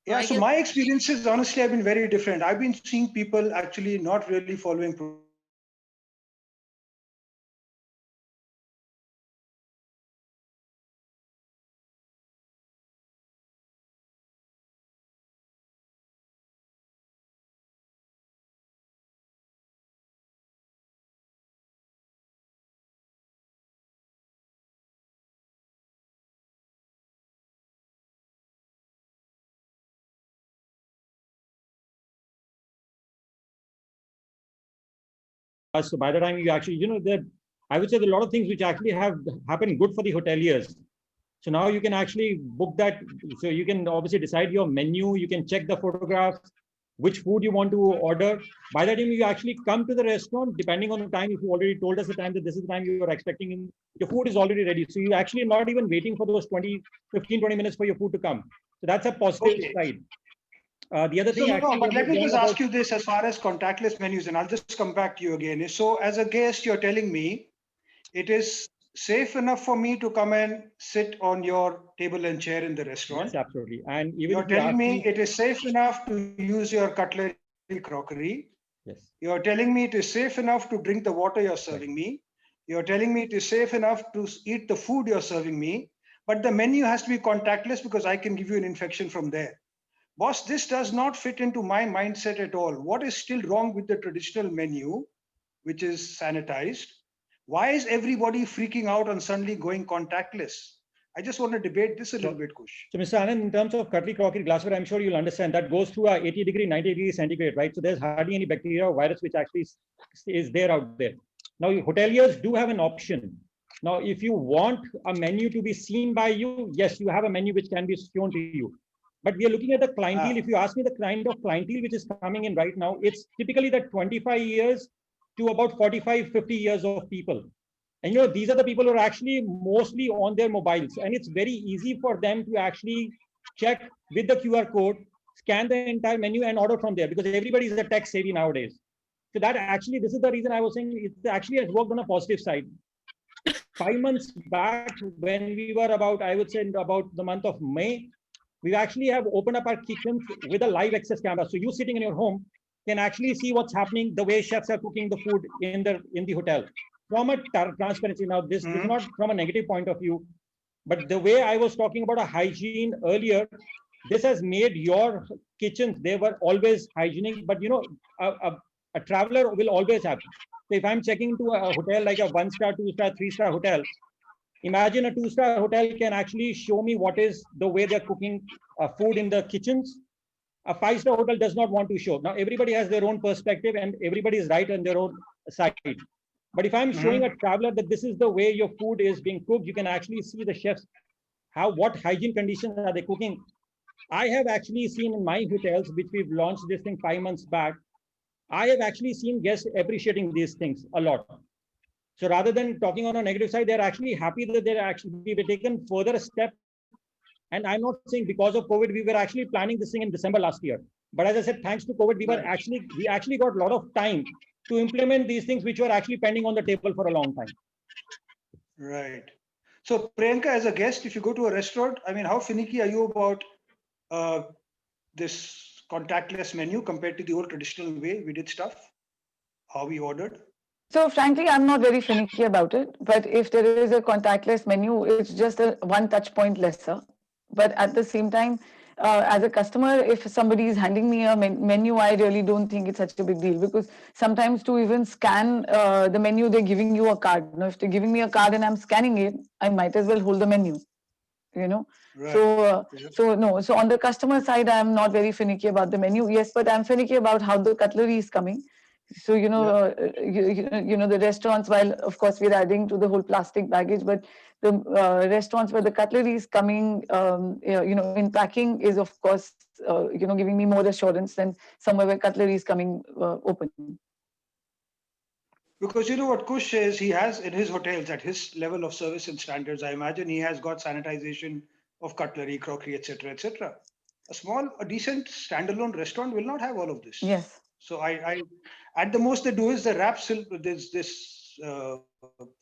Yeah, so my experiences honestly have been very different. I've been seeing people actually not really following So by the time you actually, I would say a lot of things which actually have happened good for the hoteliers. So now you can actually book that. So you can obviously decide your menu. You can check the photographs, which food you want to order. By the time you actually come to the restaurant, depending on the time, if you already told us the time that this is the time you are expecting, your food is already ready. So you actually not even waiting for those 20 minutes for your food to come. So that's a positive side. The other thing, but let me just ask you this as far as contactless menus, and I'll just come back to you again. So as a guest, you're telling me it is safe enough for me to come and sit on your table and chair in the restaurant? Yes, absolutely. And even you're telling me it is safe enough to use your cutlery, crockery. Yes. You're telling me it is safe enough to drink the water you're serving me. You're telling me it is safe enough to eat the food you're serving me. But the menu has to be contactless because I can give you an infection from there. Boss, this does not fit into my mindset at all. What is still wrong with the traditional menu, which is sanitized? Why is everybody freaking out on suddenly going contactless? I just want to debate this a little bit, Kush. So, Mr. Anand, in terms of cutlery, crockery, glassware, I'm sure you'll understand that goes through a 80 degree, 90 degree centigrade, right? So there's hardly any bacteria or virus which actually is there out there. Now, hoteliers do have an option. Now, if you want a menu to be seen by you, yes, you have a menu which can be shown to you. But we are looking at the clientele. If you ask me the kind of clientele which is coming in right now, it's typically the 25 years to about 45, 50 years of people. And these are the people who are actually mostly on their mobiles. And it's very easy for them to actually check with the QR code, scan the entire menu and order from there because everybody is a tech savvy nowadays. So that actually, this is the reason I was saying it actually has worked on a positive side. 5 months back, when we were about, I would say about the month of May, we actually have opened up our kitchens with a live access camera. So you sitting in your home can actually see what's happening, the way chefs are cooking the food in the hotel. From a transparency, now this is not from a negative point of view, but the way I was talking about a hygiene earlier, this has made your kitchens, they were always hygienic, but a traveler will always have. So if I'm checking into a hotel like a 1-star, 2-star, 3-star hotel, imagine a 2-star hotel can actually show me what is the way they're cooking food in the kitchens. A 5-star hotel does not want to show. Now, everybody has their own perspective and everybody is right on their own side. But if I'm showing a traveler that this is the way your food is being cooked, you can actually see the chefs, what hygiene conditions are they cooking. I have actually seen in my hotels, which we've launched this thing 5 months back, I have actually seen guests appreciating these things a lot. So rather than talking on a negative side, they're actually happy that we've taken further a step. And I'm not saying because of COVID, we were actually planning this thing in December last year. But as I said, thanks to COVID, we actually got a lot of time to implement these things which were actually pending on the table for a long time. Right. So Priyanka, as a guest, if you go to a restaurant, I mean, how finicky are you about this contactless menu compared to the old traditional way we did stuff, how we ordered? So frankly, I'm not very finicky about it. But if there is a contactless menu, it's just a one touch point lesser. But at the same time, as a customer, if somebody is handing me a menu, I really don't think it's such a big deal, because sometimes to even scan the menu, they're giving you a card. Now, if they're giving me a card and I'm scanning it, I might as well hold the menu, you know. Right. So no, so on the customer side, I'm not very finicky about the menu. Yes, but I'm finicky about how the cutlery is coming. So, you know, you know, the restaurants, while of course we're adding to the whole plastic baggage, but the restaurants where the cutlery is coming, you know, in packing is of course, you know, giving me more assurance than somewhere where cutlery is coming open. Because you know what Kush says, he has in his hotels at his level of service and standards, I imagine he has got sanitization of cutlery, crockery, etc., etc. A decent standalone restaurant will not have all of this. Yes. So at the most they do is they wrap this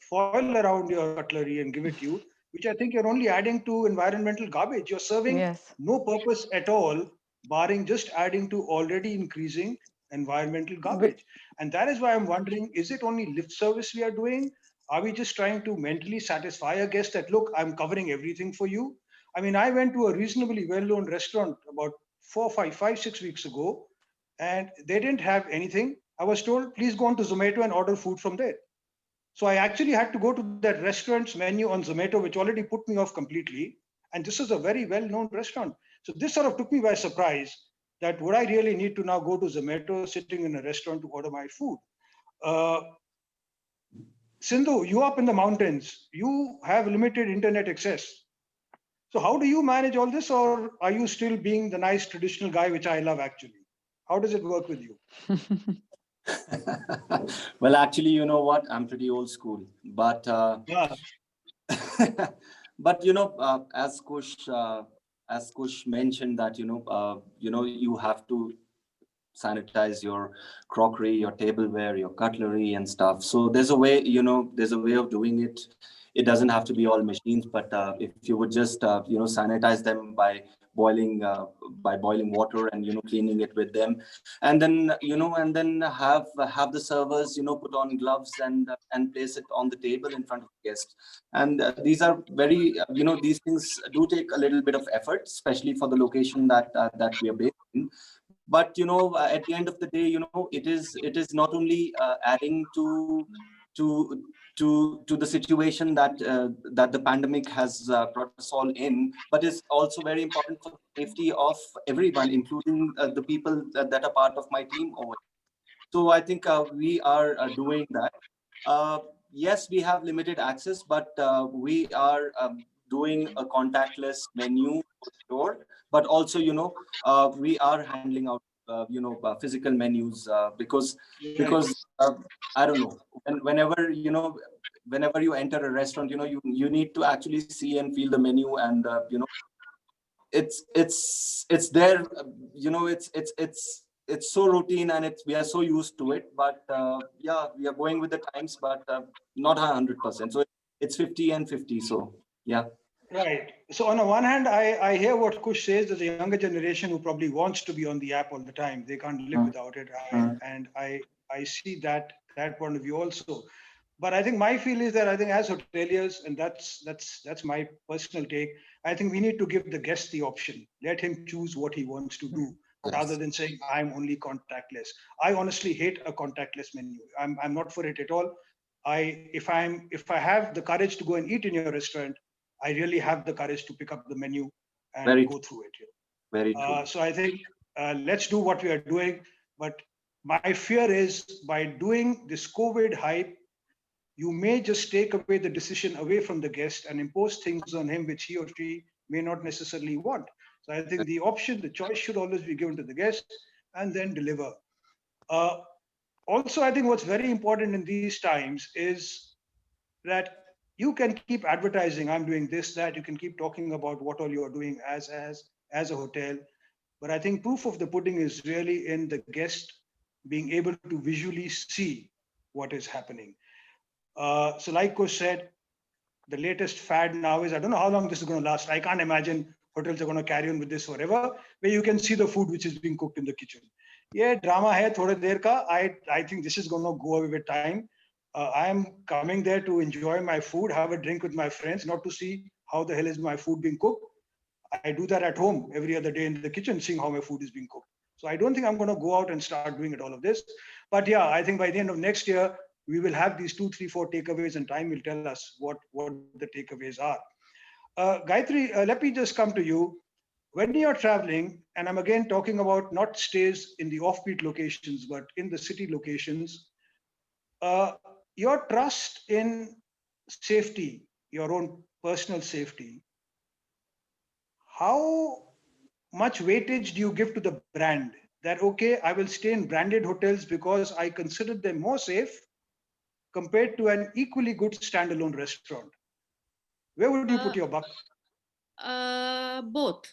foil around your cutlery and give it to you, which I think you're only adding to environmental garbage. You're serving Yes. no purpose at all, barring just adding to already increasing environmental garbage. And that is why I'm wondering, is it only lift service we are doing? Are we just trying to mentally satisfy a guest that, look, I'm covering everything for you? I mean, I went to a reasonably well-known restaurant about 6 weeks ago, and they didn't have anything. I was told, please go on to Zomato and order food from there. So I actually had to go to that restaurant's menu on Zomato, which already put me off completely. And this is a very well-known restaurant. So this sort of took me by surprise, that would I really need to now go to Zomato sitting in a restaurant to order my food? Sindhu, you up in the mountains, you have limited internet access. So how do you manage all this, or are you still being the nice traditional guy, which I love actually? How does it work with you? Well, actually, you know what? I'm pretty old school, but Yeah. but you know, as Kush mentioned that you have to sanitize your crockery, your tableware, your cutlery, and stuff. So there's a way, there's a way of doing it. It doesn't have to be all machines, but if you would just sanitize them by boiling water and cleaning it with them, and then have the servers put on gloves and place it on the table in front of the guests. And these are very these things do take a little bit of effort, especially for the location that we are based in. But at the end of the day, it is not only adding to the situation that the pandemic has brought us all in, but it's also very important for the safety of everyone, including the people that are part of my team over here. So I think we are doing that. Yes, we have limited access, but we are doing a contactless menu for sure. But also, we are handling out, physical menus because I don't know. Whenever you enter a restaurant, you need to actually see and feel the menu, and it's there. It's so routine, and we are so used to it. But yeah, we are going with the times, but not 100%. So it's 50 and 50. So yeah. Right. So on the one hand, I hear what Kush says. There's a younger generation who probably wants to be on the app all the time. They can't live without it. And I see that point of view also. But I think my feel is that I think as hoteliers, and that's my personal take, I think we need to give the guest the option. Let him choose what he wants to do, rather than saying I'm only contactless. I honestly hate a contactless menu. I'm not for it at all. If I have the courage to go and eat in your restaurant, I really have the courage to pick up the menu and go through it. Very true. So I think let's do what we are doing. But my fear is, by doing this COVID hype, you may just take away the decision away from the guest and impose things on him which he or she may not necessarily want. So I think the choice should always be given to the guest and then deliver. Also, I think what's very important in these times is that you can keep advertising, I'm doing this, that. You can keep talking about what all you're doing as a hotel. But I think proof of the pudding is really in the guest being able to visually see what is happening. So like Kush said, the latest fad now is, I don't know how long this is going to last. I can't imagine hotels are going to carry on with this forever, where you can see the food which is being cooked in the kitchen. Yeah, drama hai thode der ka. I think this is going to go away with time. I'm coming there to enjoy my food, have a drink with my friends, not to see how the hell is my food being cooked. I do that at home every other day in the kitchen, seeing how my food is being cooked. So I don't think I'm going to go out and start doing it all of this. But yeah, I think by the end of next year, we will have these 2, 3, 4 takeaways, and time will tell us what the takeaways are. Gayatri, let me just come to you. When you're traveling, and I'm again talking about not stays in the offbeat locations, but in the city locations, your trust in safety, your own personal safety, how much weightage do you give to the brand? That, okay, I will stay in branded hotels because I consider them more safe compared to an equally good standalone restaurant. Where would you put your buck? Both.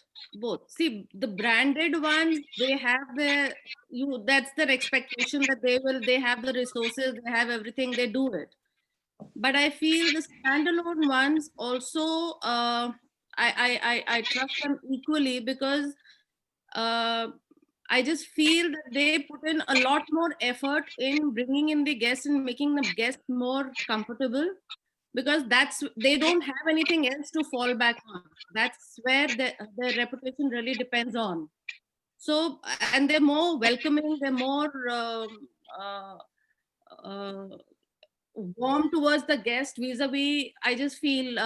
See, the branded ones, they have that's their expectation that they have the resources, they have everything, they do it. But I feel the standalone ones also, I trust them equally, because I just feel that they put in a lot more effort in bringing in the guests and making the guests more comfortable, because they don't have anything else to fall back on. That's where their reputation really depends on. So, and they're more welcoming, they're more uh, uh, warm towards the guest vis-a-vis. I just feel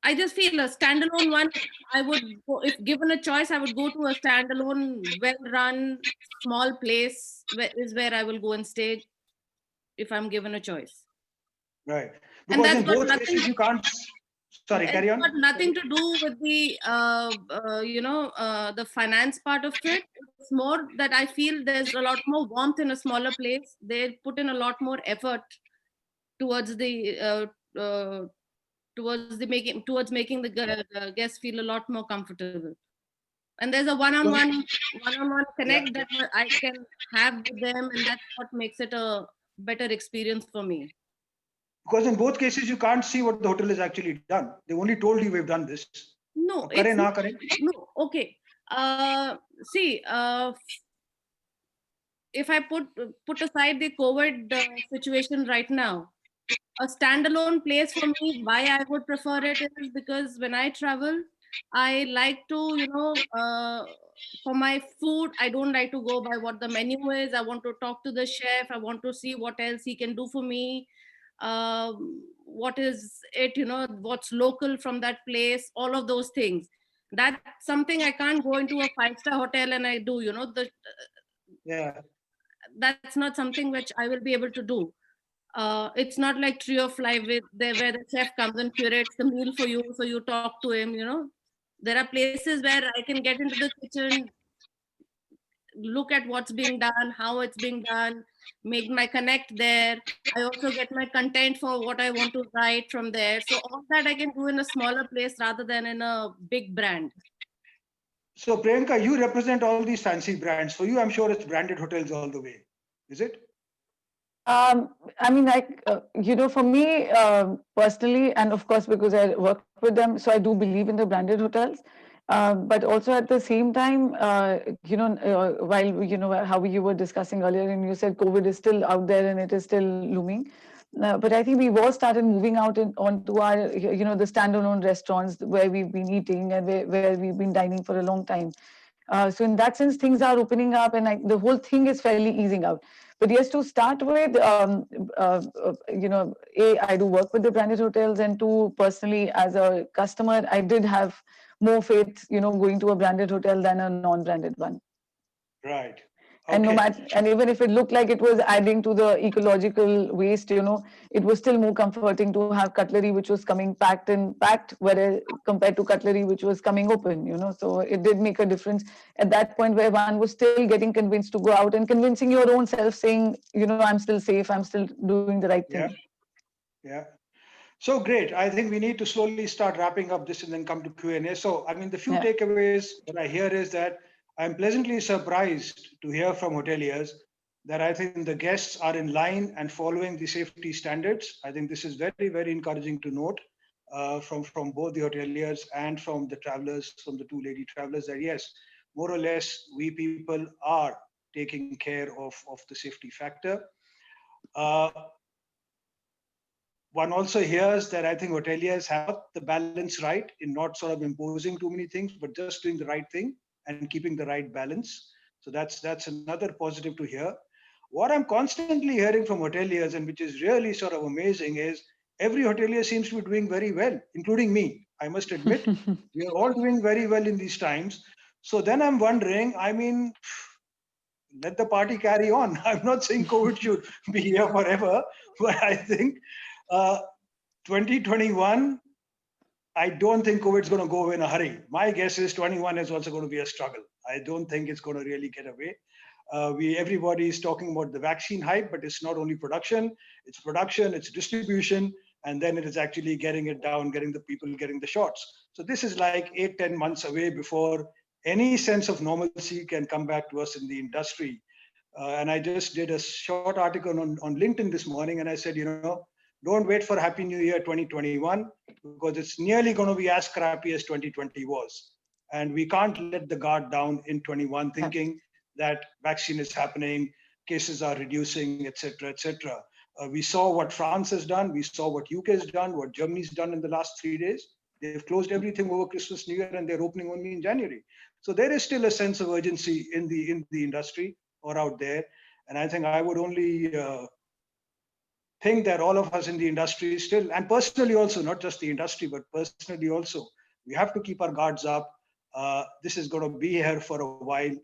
I just feel a standalone one, I would go, if given a choice, I would go to a standalone, well-run, small place is where I will go and stay if I'm given a choice. Right. And Because that's in got both nothing. cases, you can't. Sorry, It's carry on. got nothing to do with the the finance part of it. It's more that I feel there's a lot more warmth in a smaller place. They put in a lot more effort towards the towards making the guests feel a lot more comfortable. And there's a one-on-one Yeah. connect that I can have with them, and that's what makes it a better experience for me. Because in both cases, you can't see what the hotel has actually done. They only told you we've done this. No, Kare it's na kare. no. Okay. See, if I put aside the COVID situation right now, a standalone place for me, why I would prefer it is because when I travel, I like to, for my food, I don't like to go by what the menu is. I want to talk to the chef. I want to see what else he can do for me. What is it, what's local from that place, all of those things. That's something I can't go into a five-star hotel and I do, Yeah. that's not something which I will be able to do. It's not like Tree of Life where the chef comes and curates the meal for you, so you talk to him. There are places where I can get into the kitchen, look at what's being done, how it's being done, make my connect there. I also get my content for what I want to write from there. So all that I can do in a smaller place rather than in a big brand. So Priyanka, you represent all these fancy brands. For you, I'm sure it's branded hotels all the way. Is it? I mean, for me personally, and of course, because I work with them, so I do believe in the branded hotels. But also at the same time, while, how you were discussing earlier, and you said COVID is still out there and it is still looming. But I think we've all started moving out onto our, the standalone restaurants where we've been eating and where we've been dining for a long time. So in that sense, things are opening up, and the whole thing is fairly easing out. But yes, to start with, I do work with the branded hotels, and two, personally, as a customer, I did have more faith, going to a branded hotel than a non-branded one. Right. And no Okay. matter, and even if it looked like it was adding to the ecological waste, it was still more comforting to have cutlery which was coming packed, whereas compared to cutlery which was coming open, So it did make a difference at that point where one was still getting convinced to go out and convincing your own self, saying, I'm still safe, I'm still doing the right thing. Yeah. So great. I think we need to slowly start wrapping up this and then come to Q&A. So, I mean, the few takeaways that I hear is that I'm pleasantly surprised to hear from hoteliers that I think the guests are in line and following the safety standards. I think this is very, very encouraging to note from both the hoteliers and from the travelers, from the two lady travelers, that yes, more or less, we people are taking care of the safety factor. one also hears that I think hoteliers have the balance right in not sort of imposing too many things, but just doing the right thing and keeping the right balance. So that's another positive to hear. What I'm constantly hearing from hoteliers, and which is really sort of amazing, is every hotelier seems to be doing very well, including me. I must admit, we are all doing very well in these times. So then I'm wondering, I mean, let the party carry on. I'm not saying COVID should be here forever, but I think 2021, I don't think COVID's going to go away in a hurry. My guess is 21 is also going to be a struggle. I don't think it's going to really get away. Everybody is talking about the vaccine hype, but it's not only production, it's distribution, and then it is actually getting it down, getting the people getting the shots. So this is like 8-10 months away before any sense of normalcy can come back to us in the industry. And I just did a short article on LinkedIn this morning, and I said, don't wait for Happy New Year 2021, because it's nearly going to be as crappy as 2020 was. And we can't let the guard down in 21 thinking that vaccine is happening, cases are reducing, etc., etc. We saw what France has done. We saw what UK has done, what Germany's done in the last 3 days. They've closed everything over Christmas, New Year, and they're opening only in January. So there is still a sense of urgency in the industry or out there. And I think I would only think that all of us in the industry still, and personally also, not just the industry, but personally also, we have to keep our guards up. This is going to be here for a while.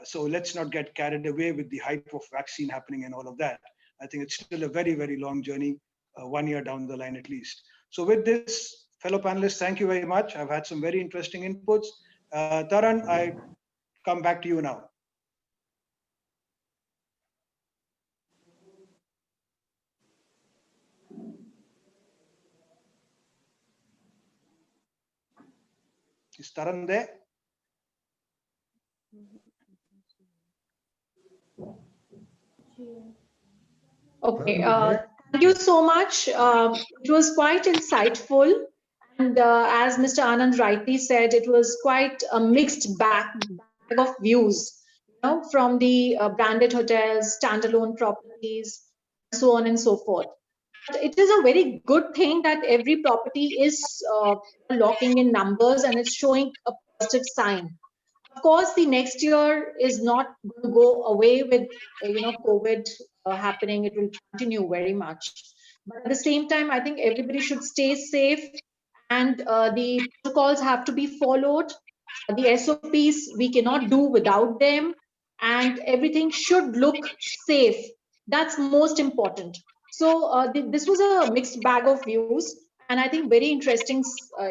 So let's not get carried away with the hype of vaccine happening and all of that. I think it's still a very, very long journey, 1 year down the line at least. So with this, fellow panelists, thank you very much. I've had some very interesting inputs. Taran, I come back to you now. Is Taran there? Okay, thank you so much. It was quite insightful. And as Mr. Anand rightly said, it was quite a mixed bag of views, from the branded hotels, standalone properties, and so on and so forth. But it is a very good thing that every property is locking in numbers and it's showing a positive sign. Of course, the next year is not going to go away with COVID happening. It will continue very much. But at the same time, I think everybody should stay safe, and the protocols have to be followed. The SOPs we cannot do without them, and everything should look safe. That's most important. So this was a mixed bag of views, and I think very interesting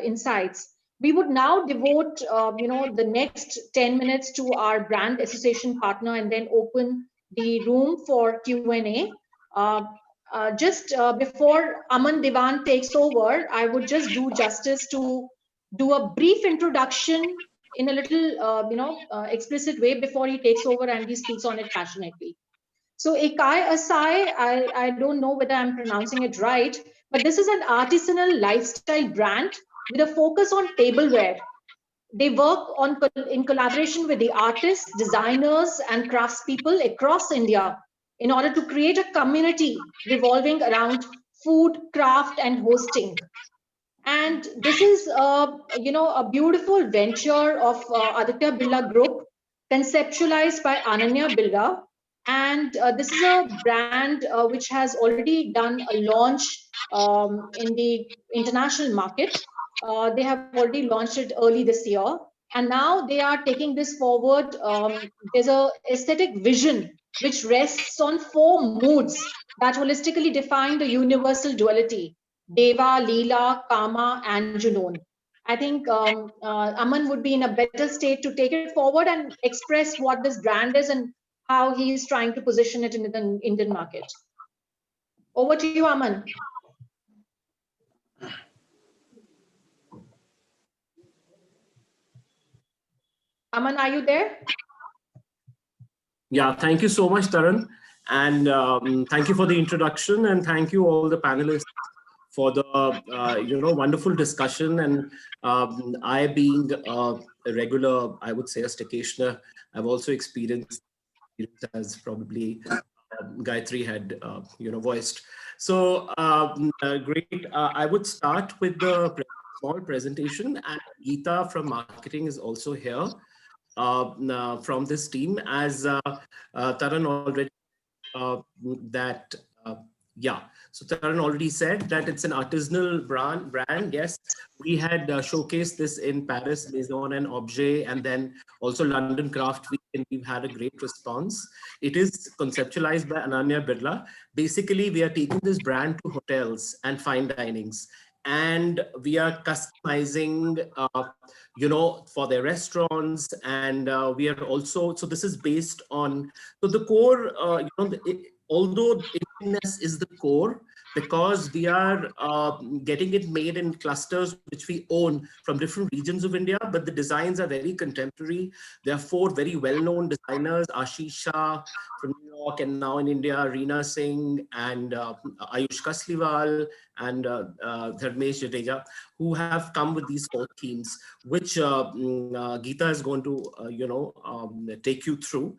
insights. We would now devote, the next 10 minutes to our brand association partner, and then open the room for Q&A. Just before Aman Diwan takes over, I would just do justice to do a brief introduction in a little, explicit way before he takes over and he speaks on it passionately. So Ekai Asai, I don't know whether I'm pronouncing it right, but this is an artisanal lifestyle brand with a focus on tableware. They work in collaboration with the artists, designers, and craftspeople across India in order to create a community revolving around food, craft, and hosting. And this is, a beautiful venture of Aditya Birla Group, conceptualized by Ananya Birla. And this is a brand which has already done a launch in the international market. They have already launched it early this year. And now they are taking this forward. There's an aesthetic vision which rests on 4 moods that holistically define the universal duality: Deva, Leela, Kama, and Junoon. I think Aman would be in a better state to take it forward and express what this brand is and how he is trying to position it in the Indian market. Over to you, Aman. Aman, are you there? Yeah, thank you so much, Taran. And thank you for the introduction, and thank you all the panelists for the wonderful discussion. And I, being a regular, I would say a staycationer, I've also experienced as probably Gayatri had voiced. So great. I would start with the small presentation, and Geeta from marketing is also here from this team, as Taran already that yeah. So Taran already said that it's an artisanal brand. Yes, we had showcased this in Paris, Maison and Objet, and then also London Craft Week, and we've had a great response. It is conceptualized by Ananya Birla. Basically, we are taking this brand to hotels and fine dinings, and we are customizing, for their restaurants, and we are also, so this is based on, so the core, although Indianness is the core, because we are getting it made in clusters which we own from different regions of India, but the designs are very contemporary. There are 4 very well-known designers, Ashish Shah from New York, and now in India, Reena Singh and Ayush Kasliwal and Dharmesh Jadeja, who have come with these 4 themes, which Geeta is going to, take you through.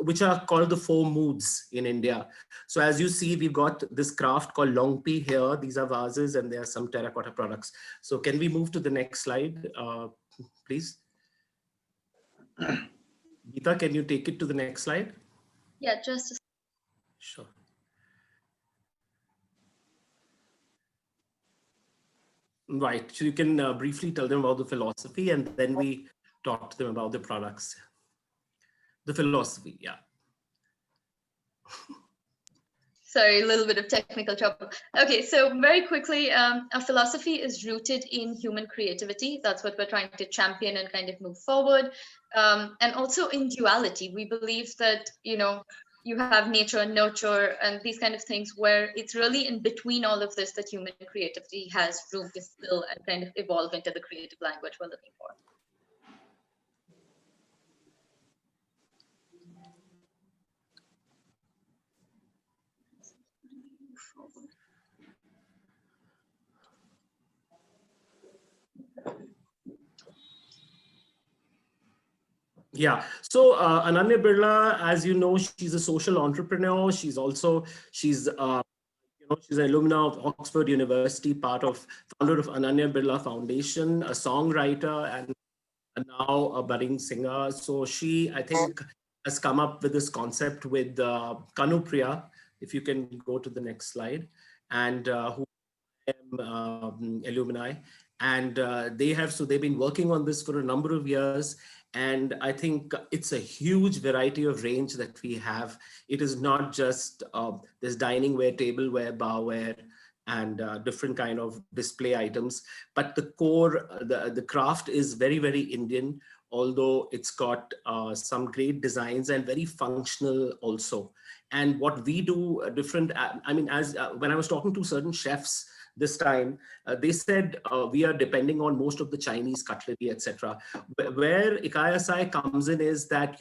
Which are called the 4 moods in India. So as you see, we've got this craft called Longpi here. These are vases, and there are some terracotta products. So can we move to the next slide, please? Geeta, can you take it to the next slide? Yeah, just a Sure. Right, so you can briefly tell them about the philosophy, and then we talk to them about the products. The philosophy, yeah. Sorry, a little bit of technical trouble. Okay, so very quickly, our philosophy is rooted in human creativity. That's what we're trying to champion and kind of move forward. And also in duality. We believe that, you have nature and nurture and these kind of things, where it's really in between all of this that human creativity has room to spill and kind of evolve into the creative language we're looking for. Yeah, so Ananya Birla, as you know, she's a social entrepreneur. She's also, she's an alumna of Oxford University, founder of Ananya Birla Foundation, a songwriter, and now a budding singer. So she, I think, has come up with this concept with Kanupriya, if you can go to the next slide, and who am alumni. And they've been working on this for a number of years. And I think it's a huge variety of range that we have. It is not just this dining ware, tableware, barware, and different kind of display items, but the core, the craft is very, very Indian, although it's got some great designs and very functional also. And what we do different, I mean, as when I was talking to certain chefs this time, they said we are depending on most of the Chinese cutlery, etc. Where IKSI comes in is that,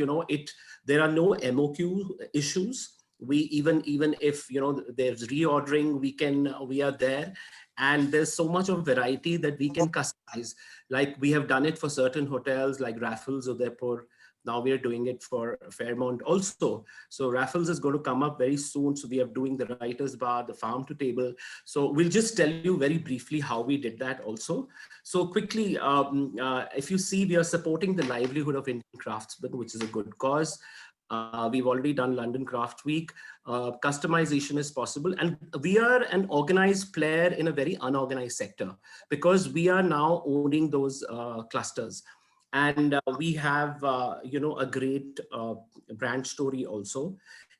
there are no MOQ issues. We even if there's reordering, we are there, and there's so much of variety that we can customize. Like we have done it for certain hotels like Raffles Udaipur. Now we are doing it for Fairmont also. So Raffles is going to come up very soon. So we are doing the writer's bar, the farm to table. So we'll just tell you very briefly how we did that also. So quickly, if you see, we are supporting the livelihood of Indian craftsmen, which is a good cause. We've already done London Craft Week. Customization is possible. And we are an organized player in a very unorganized sector, because we are now owning those clusters. And we have, a great brand story also.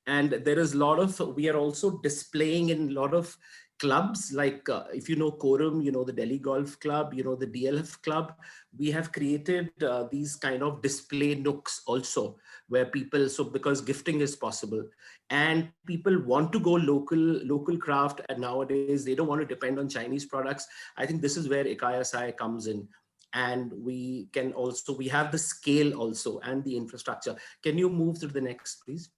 And there is a lot of, we are also displaying in a lot of clubs, like if you know Quorum, the Delhi Golf Club, the DLF Club. We have created these kind of display nooks also, where people, so because gifting is possible and people want to go local craft, and nowadays they don't want to depend on Chinese products. I think this is where IKSI comes in. And we can also, we have the scale also and the infrastructure. Can you move to the next, please?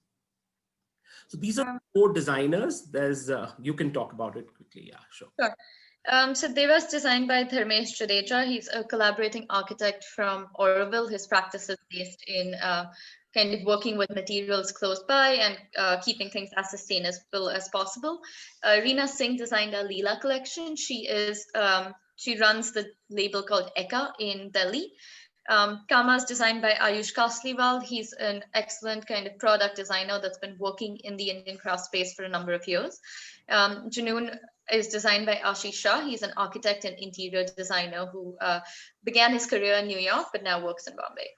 So these are 4 designers. There's, you can talk about it quickly. Yeah, sure. Sure. So they was designed by Dharmesh Jadeja. He's a collaborating architect from Oroville. His practice is based in kind of working with materials close by and keeping things as sustainable as possible. Reena Singh designed our Leela collection. She runs the label called Eka in Delhi. Kama is designed by Ayush Kasliwal. He's an excellent kind of product designer that's been working in the Indian craft space for a number of years. Junoon is designed by Ashish Shah. He's an architect and interior designer who began his career in New York, but now works in Bombay.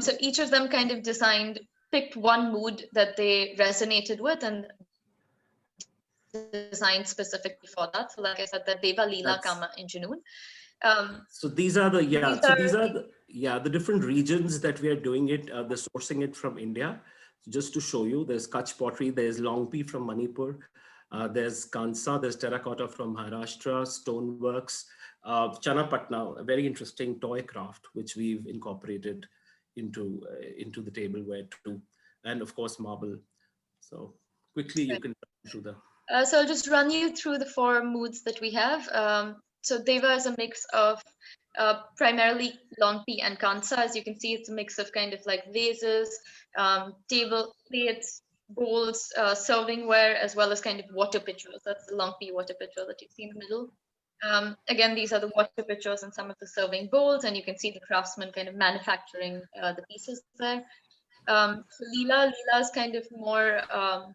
So each of them kind of picked one mood that they resonated with and designed specifically for that. So like I said, the Deva, Leela, Kama, and Junoon. So these are the the different regions that we are doing it, the sourcing it from India. Just to show you, there's Kutch pottery, there's Longpi from Manipur, there's Kansa, there's terracotta from Maharashtra, stoneworks, Chanapatna, a very interesting toy craft which we've incorporated into the tableware too, and of course marble. So quickly you can run through the. So I'll just run you through the 4 moods that we have. So Deva is a mix of primarily Longpi and Kansa. As you can see, it's a mix of kind of like vases, table plates, bowls, servingware, as well as kind of water pitchers. That's the Longpi water pitcher that you see in the middle. Again, these are the water pitchers and some of the serving bowls, and you can see the craftsman kind of manufacturing the pieces there. So Leela is kind of more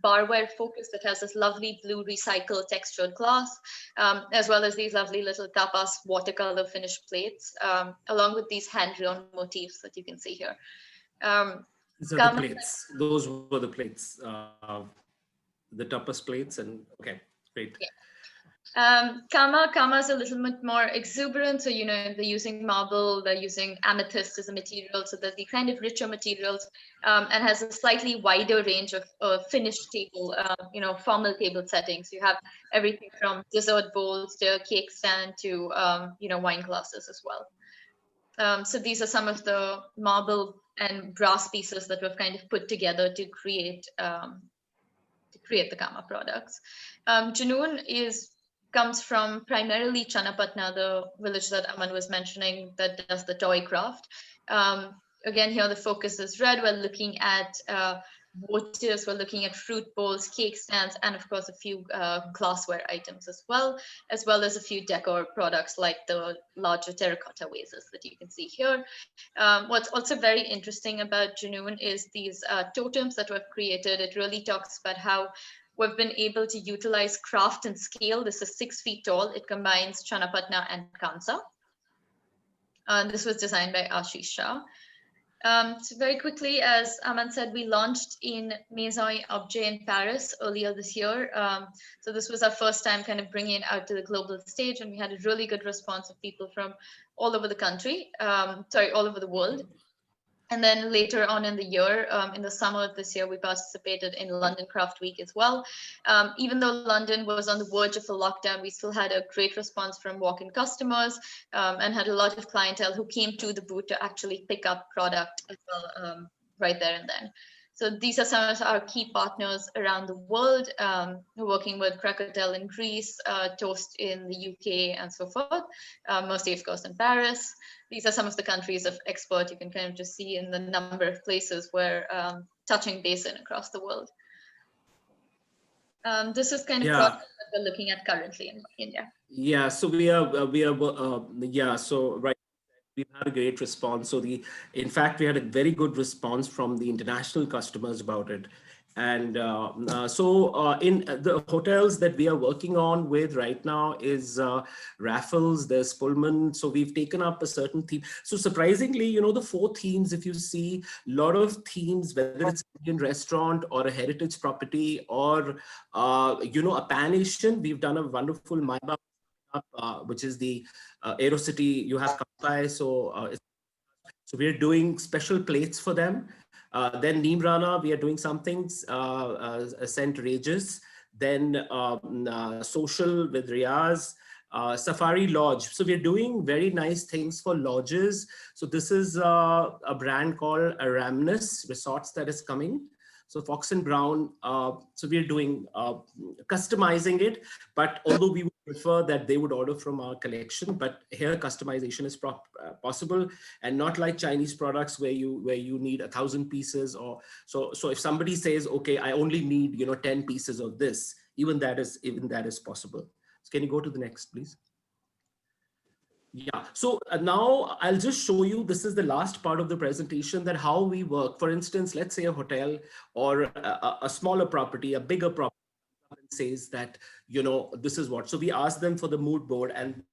barware focused. It has this lovely blue recycled textured glass, as well as these lovely little tapas watercolor finished plates, along with these hand-drawn motifs that you can see here. These are the plates. Those were the plates, the tapas plates, and okay, great. Yeah. Kama is a little bit more exuberant. So, you know, they're using marble, they're using amethyst as a material. So there's the kind of richer materials and has a slightly wider range of finished table, you know, formal table settings. You have everything from dessert bowls to cake stand to, you know, wine glasses as well. So these are some of the marble and brass pieces that we've kind of put together to create the Kama products. Junoon comes from primarily Chanapatna, the village that Aman was mentioning that does the toy craft. Again, here the focus is red. We're looking at waters, we're looking at fruit bowls, cake stands, and of course a few glassware items as well as a few decor products like the larger terracotta vases that you can see here. What's also very interesting about Junoon is these totems that we've created. It really talks about how we've been able to utilize craft and scale. This is 6 feet tall. It combines Chanapatna and Kansa. This was designed by Ashish Shah. So very quickly, as Aman said, we launched in Maison Objet in Paris earlier this year. So this was our first time kind of bringing it out to the global stage, and we had a really good response of people from all over the country, all over the world. And then later on in the year, in the summer of this year, we participated in London Craft Week as well. Even though London was on the verge of a lockdown, we still had a great response from walk-in customers and had a lot of clientele who came to the booth to actually pick up product as well right there and then. So these are some of our key partners around the world, working with Krakotel in Greece, Toast in the UK, and so forth, mostly, of course, in Paris. These are some of the countries of export. You can kind of just see in the number of places where touching base in across the world. This is kind of products that we're looking at currently in India. Yeah, so so right. We've had a great response. So in fact, we had a very good response from the international customers about it. And so in the hotels that we are working on with right now is Raffles, there's Pullman. So we've taken up a certain theme. So surprisingly, you know, the 4 themes, if you see a lot of themes, whether it's an Indian restaurant or a heritage property or, you know, a pan-Asian, we've done a wonderful Maiba which is the AeroCity, you have Kampai, so we're doing special plates for them. Then Neemrana, we are doing some things, St. Regis, then Social with Riaz, Safari Lodge. So we're doing very nice things for lodges. So this is a brand called Aramnus Resorts that is coming. So Fox and Brown, so we're doing customizing it, but although we would prefer that they would order from our collection, but here customization is possible, and not like Chinese products where you need 1,000 pieces, or so if somebody says, okay, I only need 10 pieces of this, even that is possible. So can you go to the next, please? Yeah, so now I'll just show you, this is the last part of the presentation, that how we work. For instance, let's say a hotel or a smaller property, a bigger property says that, this is what. So we ask them for the mood board, and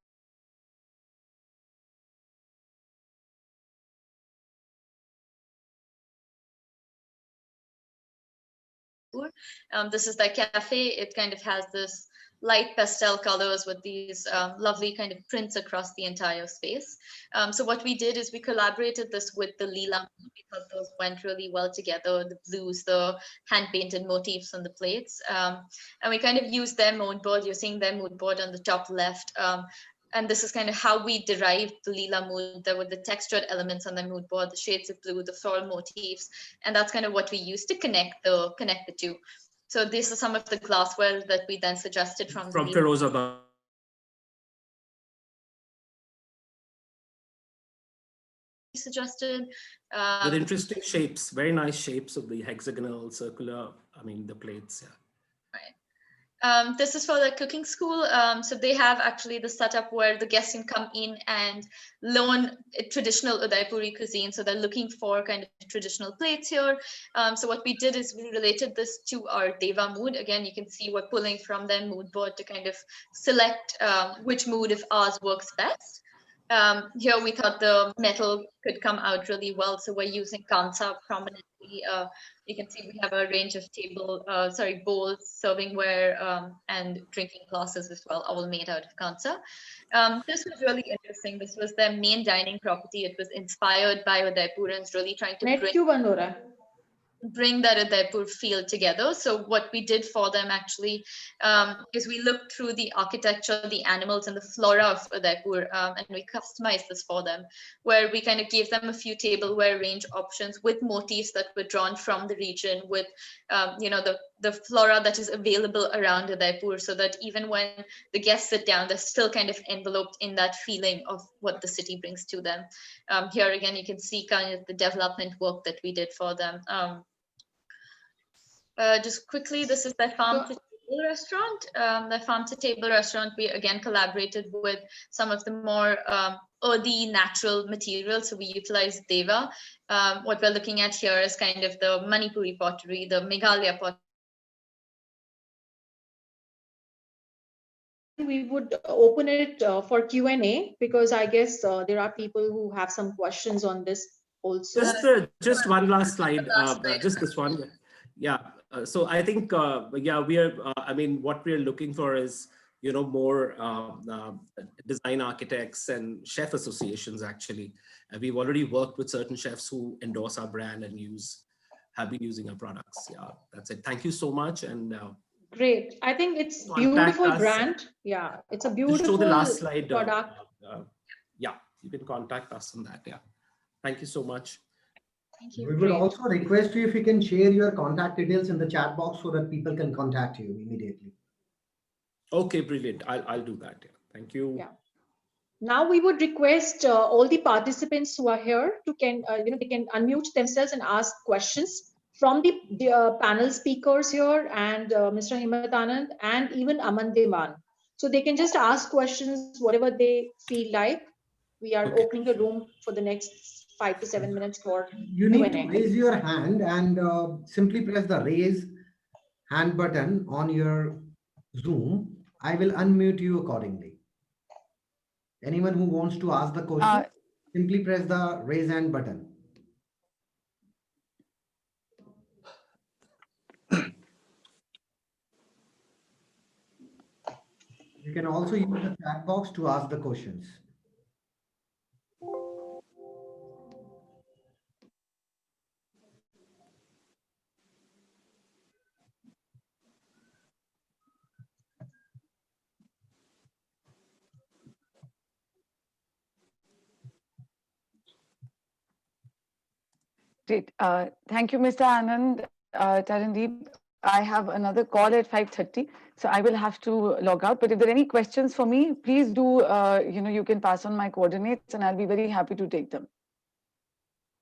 this is the cafe. It kind of has this light pastel colors with these lovely kind of prints across the entire space. So what we did is we collaborated this with the Leela mood. We thought those went really well together, the blues, the hand-painted motifs on the plates. And we kind of used their mood board. You're seeing their mood board on the top left. And this is kind of how we derived the Leela mood. There were the textured elements on the mood board, the shades of blue, the floral motifs, and that's kind of what we used to connect the two. So these are some of the glassware that we then suggested from Firozabad. Suggested. With interesting shapes, very nice shapes of the hexagonal, circular, the plates. Yeah. This is for the cooking school. So they have actually the setup where the guests can come in and learn traditional Udaipuri cuisine. So they're looking for kind of traditional plates here. So what we did is we related this to our Deva mood. Again, you can see we're pulling from their mood board to kind of select which mood of ours works best. Here we thought the metal could come out really well. So we're using Kansa prominently. You can see we have a range of bowls, servingware, and drinking glasses as well, all made out of Kansa. This was really interesting. This was their main dining property. It was inspired by Udaipurans really trying to bring that Udaipur feel together. So what we did for them actually is we looked through the architecture, the animals and the flora of Udaipur, and we customized this for them, where we kind of gave them a few tableware range options with motifs that were drawn from the region, with the flora that is available around Udaipur, so that even when the guests sit down, they're still kind of enveloped in that feeling of what the city brings to them. Here again, you can see kind of the development work that we did for them. Just quickly, this is their farm to table restaurant. The farm to table restaurant, we again collaborated with some of the more earthy natural materials. So we utilized Deva. What we're looking at here is kind of the Manipuri pottery, the Meghalaya pottery. We would open it for Q&A, because I guess there are people who have some questions on this also. Just one last slide, just this one. Yeah. So I think, yeah, we are, what we are looking for is, more design architects and chef associations, actually. We've already worked with certain chefs who endorse our brand and have been using our products. Yeah, that's it. Thank you so much. And great. I think it's beautiful brand. Yeah, it's a beautiful show the last slide, product. Yeah, you can contact us on that. Yeah. Thank you so much. Thank you. We would also request you if you can share your contact details in the chat box so that people can contact you immediately. Okay, brilliant. I'll do that. Yeah. Thank you. Yeah. Now we would request all the participants who are here to they can unmute themselves and ask questions from the panel speakers here, and Mr. Himmat Anand and even Aman Devan. So they can just ask questions whatever they feel like. We are opening the room for the next 5 to 7 minutes for you need to raise your hand and simply press the raise hand button on your Zoom. I will unmute you accordingly. Anyone who wants to ask the question, simply press the raise hand button. You can also use the chat box to ask the questions. Great. Thank you, Mr. Anand. Tarandeep, I have another call at 5:30, so I will have to log out. But if there are any questions for me, please do, you can pass on my coordinates and I'll be very happy to take them.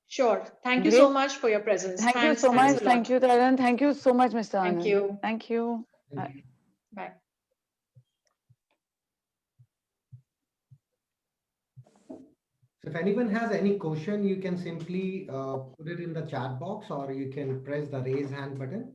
Sure. Thank you Great. so much for your presence. Thank you so Thanks much. a lot. Thank you, Taran. Thank you so much, Mr. Thank Anand. you. Thank you. Thank you. Bye. So if anyone has any question, you can simply put it in the chat box or you can press the raise hand button.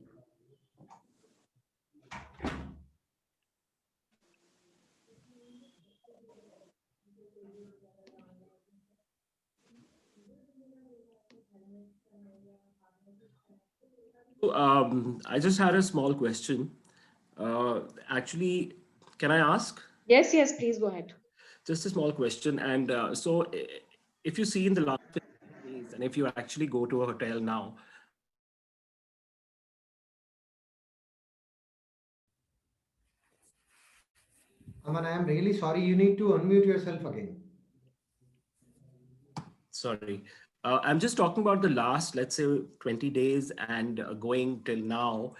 I just had a small question. Actually, can I ask? Yes, yes, please go ahead. Just a small question. And if you see in the last 15 days, and if you actually go to a hotel now, Aman, I am really sorry. You need to unmute yourself again. sorry. I'm just talking about the last, let's say, 20 days and going till now,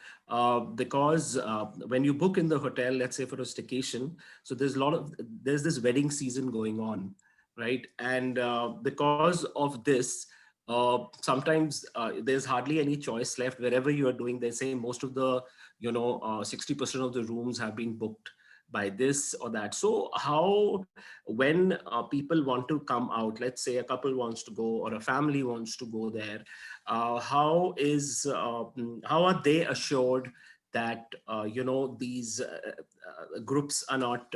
because when you book in the hotel, let's say for a staycation, so there's this wedding season going on, right? And because of this, sometimes there's hardly any choice left. Wherever you are doing, they say most of the, 60% of the rooms have been booked by this or that. So how, when people want to come out, let's say a couple wants to go or a family wants to go there, how are they assured that these groups are not,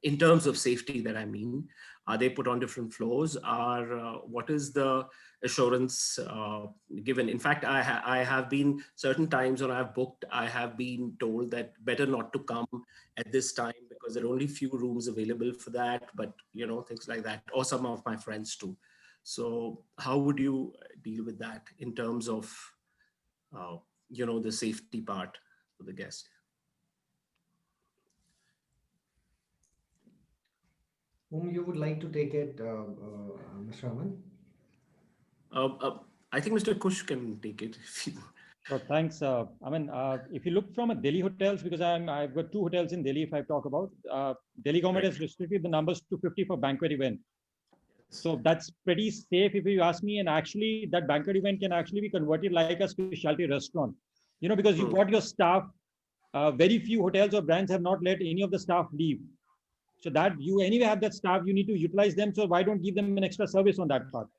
in terms of safety that I mean, are they put on different floors? What is the assurance given? In fact, I have been, certain times when I've booked, I have been told that better not to come at this time because there are only few rooms available for that, but things like that, or some of my friends too. So how would you deal with that in terms of the safety part for the guest? Whom you would like to take it, Mr. Aman? I think Mr. Kush can take it. So thanks. If you look from a Delhi hotels, because I've got 2 hotels in Delhi. If I talk about Delhi government has restricted the numbers to 50 for banquet event. So that's pretty safe if you ask me. And actually, that banquet event can actually be converted like a specialty restaurant. Because you got your staff. Very few hotels or brands have not let any of the staff leave. So that you anyway have that staff, you need to utilize them. So why don't give them an extra service on that part?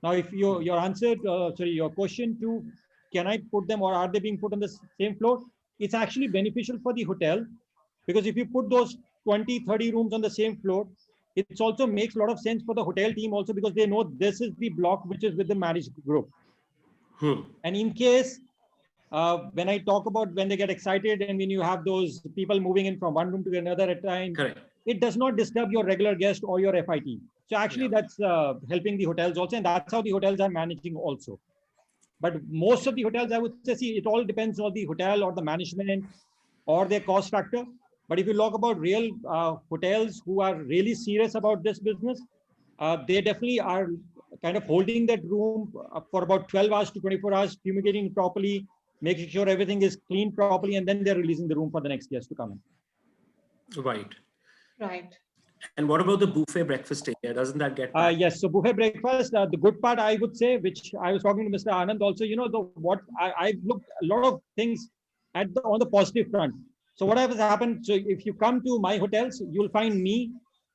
Now, if your answer, your question to, can I put them or are they being put on the same floor? It's actually beneficial for the hotel, because if you put those 20, 30 rooms on the same floor, it also makes a lot of sense for the hotel team also, because they know this is the block which is with the managed group. And in case, when I talk about when they get excited and when you have those people moving in from one room to another at a time, Correct. It does not disturb your regular guest or your FIT. So actually that's helping the hotels also, and that's how the hotels are managing also. But most of the hotels, I would say, see, it all depends on the hotel or the management or their cost factor. But if you talk about real hotels who are really serious about this business, they definitely are kind of holding that room for about 12 hours to 24 hours, fumigating properly, making sure everything is cleaned properly, and then they're releasing the room for the next guest to come in. Right. Right. And what about the buffet breakfast area? Doesn't that get yes, so buffet breakfast, the good part I would say, which I was talking to Mr. Anand also, I've looked a lot of things on the positive front. So what has happened, so if you come to my hotels, you'll find me,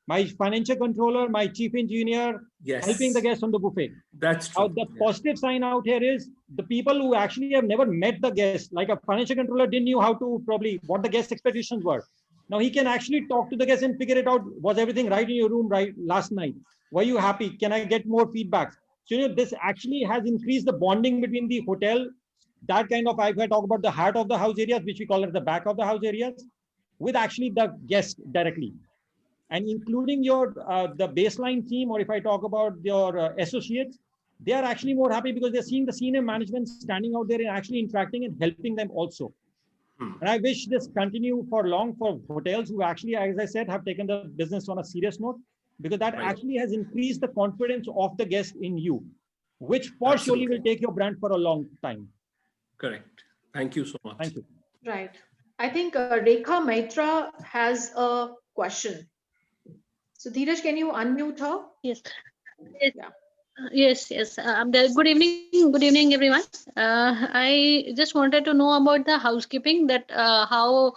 my financial controller, my chief engineer, helping the guests on the buffet. That's true. The positive sign out here is the people who actually have never met the guest, like a financial controller didn't know how to probably what the guest expectations were. Now he can actually talk to the guest and figure it out. Was everything right in your room right last night? Were you happy? Can I get more feedback? So this actually has increased the bonding between the hotel, that kind of, if I talk about the heart of the house areas, which we call it the back of the house areas, with actually the guest directly. And including your the baseline team, or if I talk about your associates, they are actually more happy because they're seeing the senior management standing out there and actually interacting and helping them also. And I wish this continue for long for hotels who actually, as I said, have taken the business on a serious note, because that actually has increased the confidence of the guest in you, which for surely will take your brand for a long time. Correct. Thank you so much. Thank you. Right. I think Rekha Maitra has a question. So Dheeraj, can you unmute her? Yes. Yes. Yeah. Yes. Good evening, everyone. I just wanted to know about the housekeeping, that how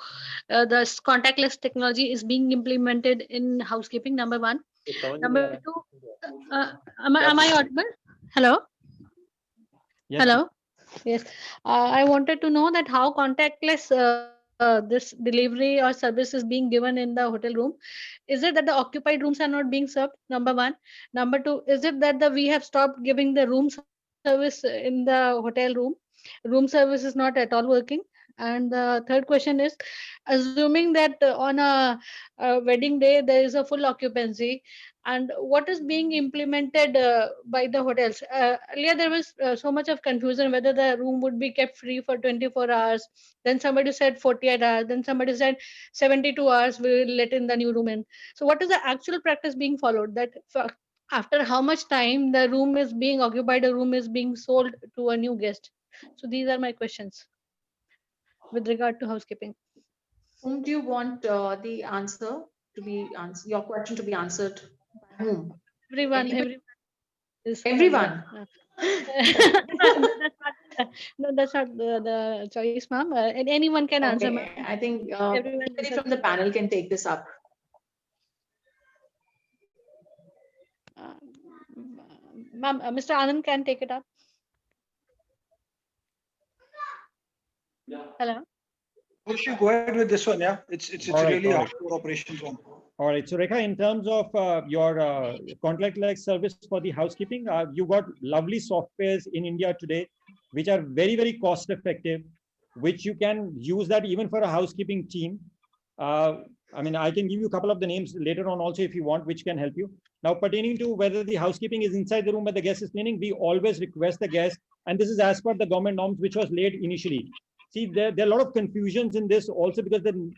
the contactless technology is being implemented in housekeeping. Number one. Number two. Am I audible? Hello. Yes, Hello. Yes. I wanted to know that how contactless this delivery or service is being given in the hotel room. Is it that the occupied rooms are not being served? Number one. Number two, is it that we have stopped giving the room service in the hotel room? Room service is not at all working. And the third question is, assuming that on a wedding day there is a full occupancy, and what is being implemented by the hotels? Earlier there was so much of confusion whether the room would be kept free for 24 hours. Then somebody said 48 hours. Then somebody said 72 hours we will let in the new room in. So what is the actual practice being followed? That after how much time the room is being occupied, a room is being sold to a new guest? So these are my questions with regard to housekeeping. Whom do you want the answer to be answered? Your question to be answered by whom? Everyone, Anybody? everyone. Everyone. That's not the choice, ma'am. And anyone can answer, ma'am. Okay, I think Everyone anybody is from the panel can take this up. Ma'am, Mr. Anand can take it up. Hello. Push, go ahead with this one. Yeah, it's All right, really all right. hardcore operations one. All right. So Rekha, in terms of your contactless service for the housekeeping, you got lovely softwares in India today, which are very, very cost effective, which you can use that even for a housekeeping team. I mean, I can give you a couple of the names later on also if you want, which can help you. Now, pertaining to whether the housekeeping is inside the room where the guest is cleaning, we always request the guest, and this is as per the government norms, which was laid initially. See, there are a lot of confusions in this also because the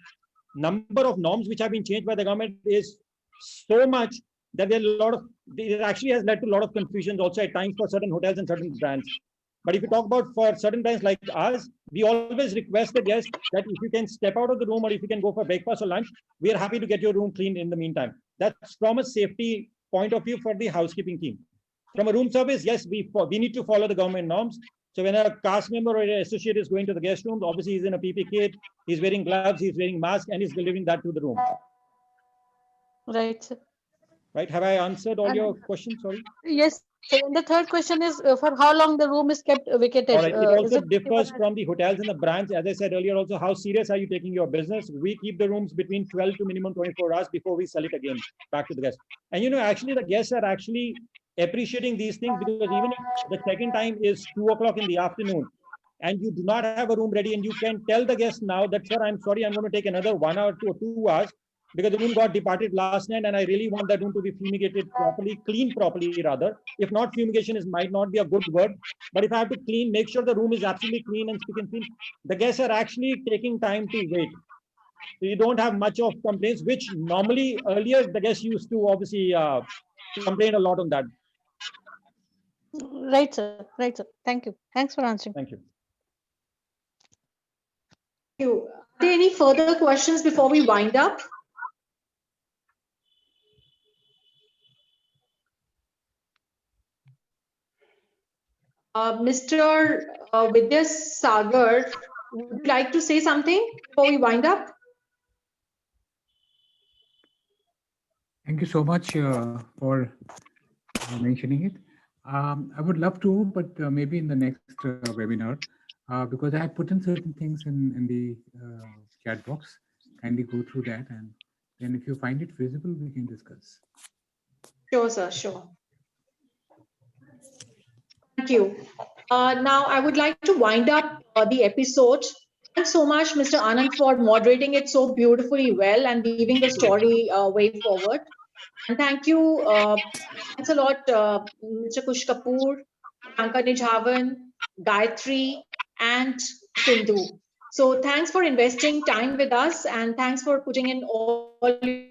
number of norms which have been changed by the government is so much that there are a lot of, it actually has led to a lot of confusions also at times for certain hotels and certain brands. But if you talk about for certain brands like ours, we always request the guest that if you can step out of the room or if you can go for breakfast or lunch, we are happy to get your room cleaned in the meantime. That's from a safety point of view for the housekeeping team. From a room service, yes, we need to follow the government norms. So when a cast member or an associate is going to the guest room, obviously he's in a PP kit, he's wearing gloves, he's wearing mask, and he's delivering that to the room. Right, sir. Right? Have I answered all your questions? Sorry. Yes. So the third question is for how long the room is kept vacated? All right. It also differs from the hotels and the brands. As I said earlier, also, how serious are you taking your business? We keep the rooms between 12 to minimum 24 hours before we sell it again back to the guests. And actually, the guests are actually appreciating these things because even if the check-in time is 2 o'clock in the afternoon and you do not have a room ready, and you can tell the guest now that, sir, I'm sorry, I'm going to take another 1 hour to 2 hours because the room got departed last night and I really want that room to be fumigated properly, clean properly rather. If not, fumigation might not be a good word, but if I have to clean, make sure the room is absolutely clean and spick and clean. The guests are actually taking time to wait. So you don't have much of complaints, which normally earlier the guests used to obviously complain a lot on that. Right, sir. Right, sir. Thank you. Thanks for answering. Thank you. Thank you. Are there any further questions before we wind up? Mr. Vidya Sagar, would you like to say something before we wind up? Thank you so much for mentioning it. I would love to, but maybe in the next webinar, because I have put in certain things in the chat box. Kindly go through that, and then if you find it feasible, we can discuss. Sure, sir, sure. Thank you. Now, I would like to wind up the episode. Thanks so much, Mr. Anand, for moderating it so beautifully well and weaving the story way forward. And thank you. Thanks a lot, Mr. Kush Kapoor, Priyanka Nijhavan, Gayatri, and Sindhu. So thanks for investing time with us, and thanks for putting in all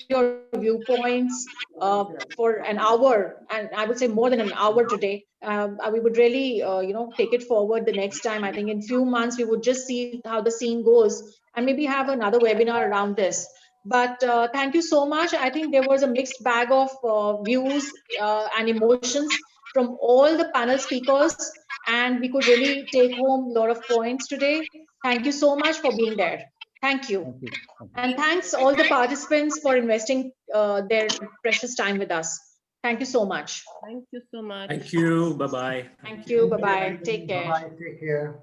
your viewpoints for an hour, and I would say more than an hour today. We would really, take it forward the next time. I think in few months we would just see how the scene goes, and maybe have another webinar around this. But thank you so much. I think there was a mixed bag of views and emotions from all the panel speakers, and we could really take home a lot of points today. Thank you so much for being there. Thank you. Thank you. And thanks all the participants for investing their precious time with us. Thank you so much. Thank you so much. Thank you. Bye-bye. Thank you. Bye-bye. Take care. Bye-bye. Take care.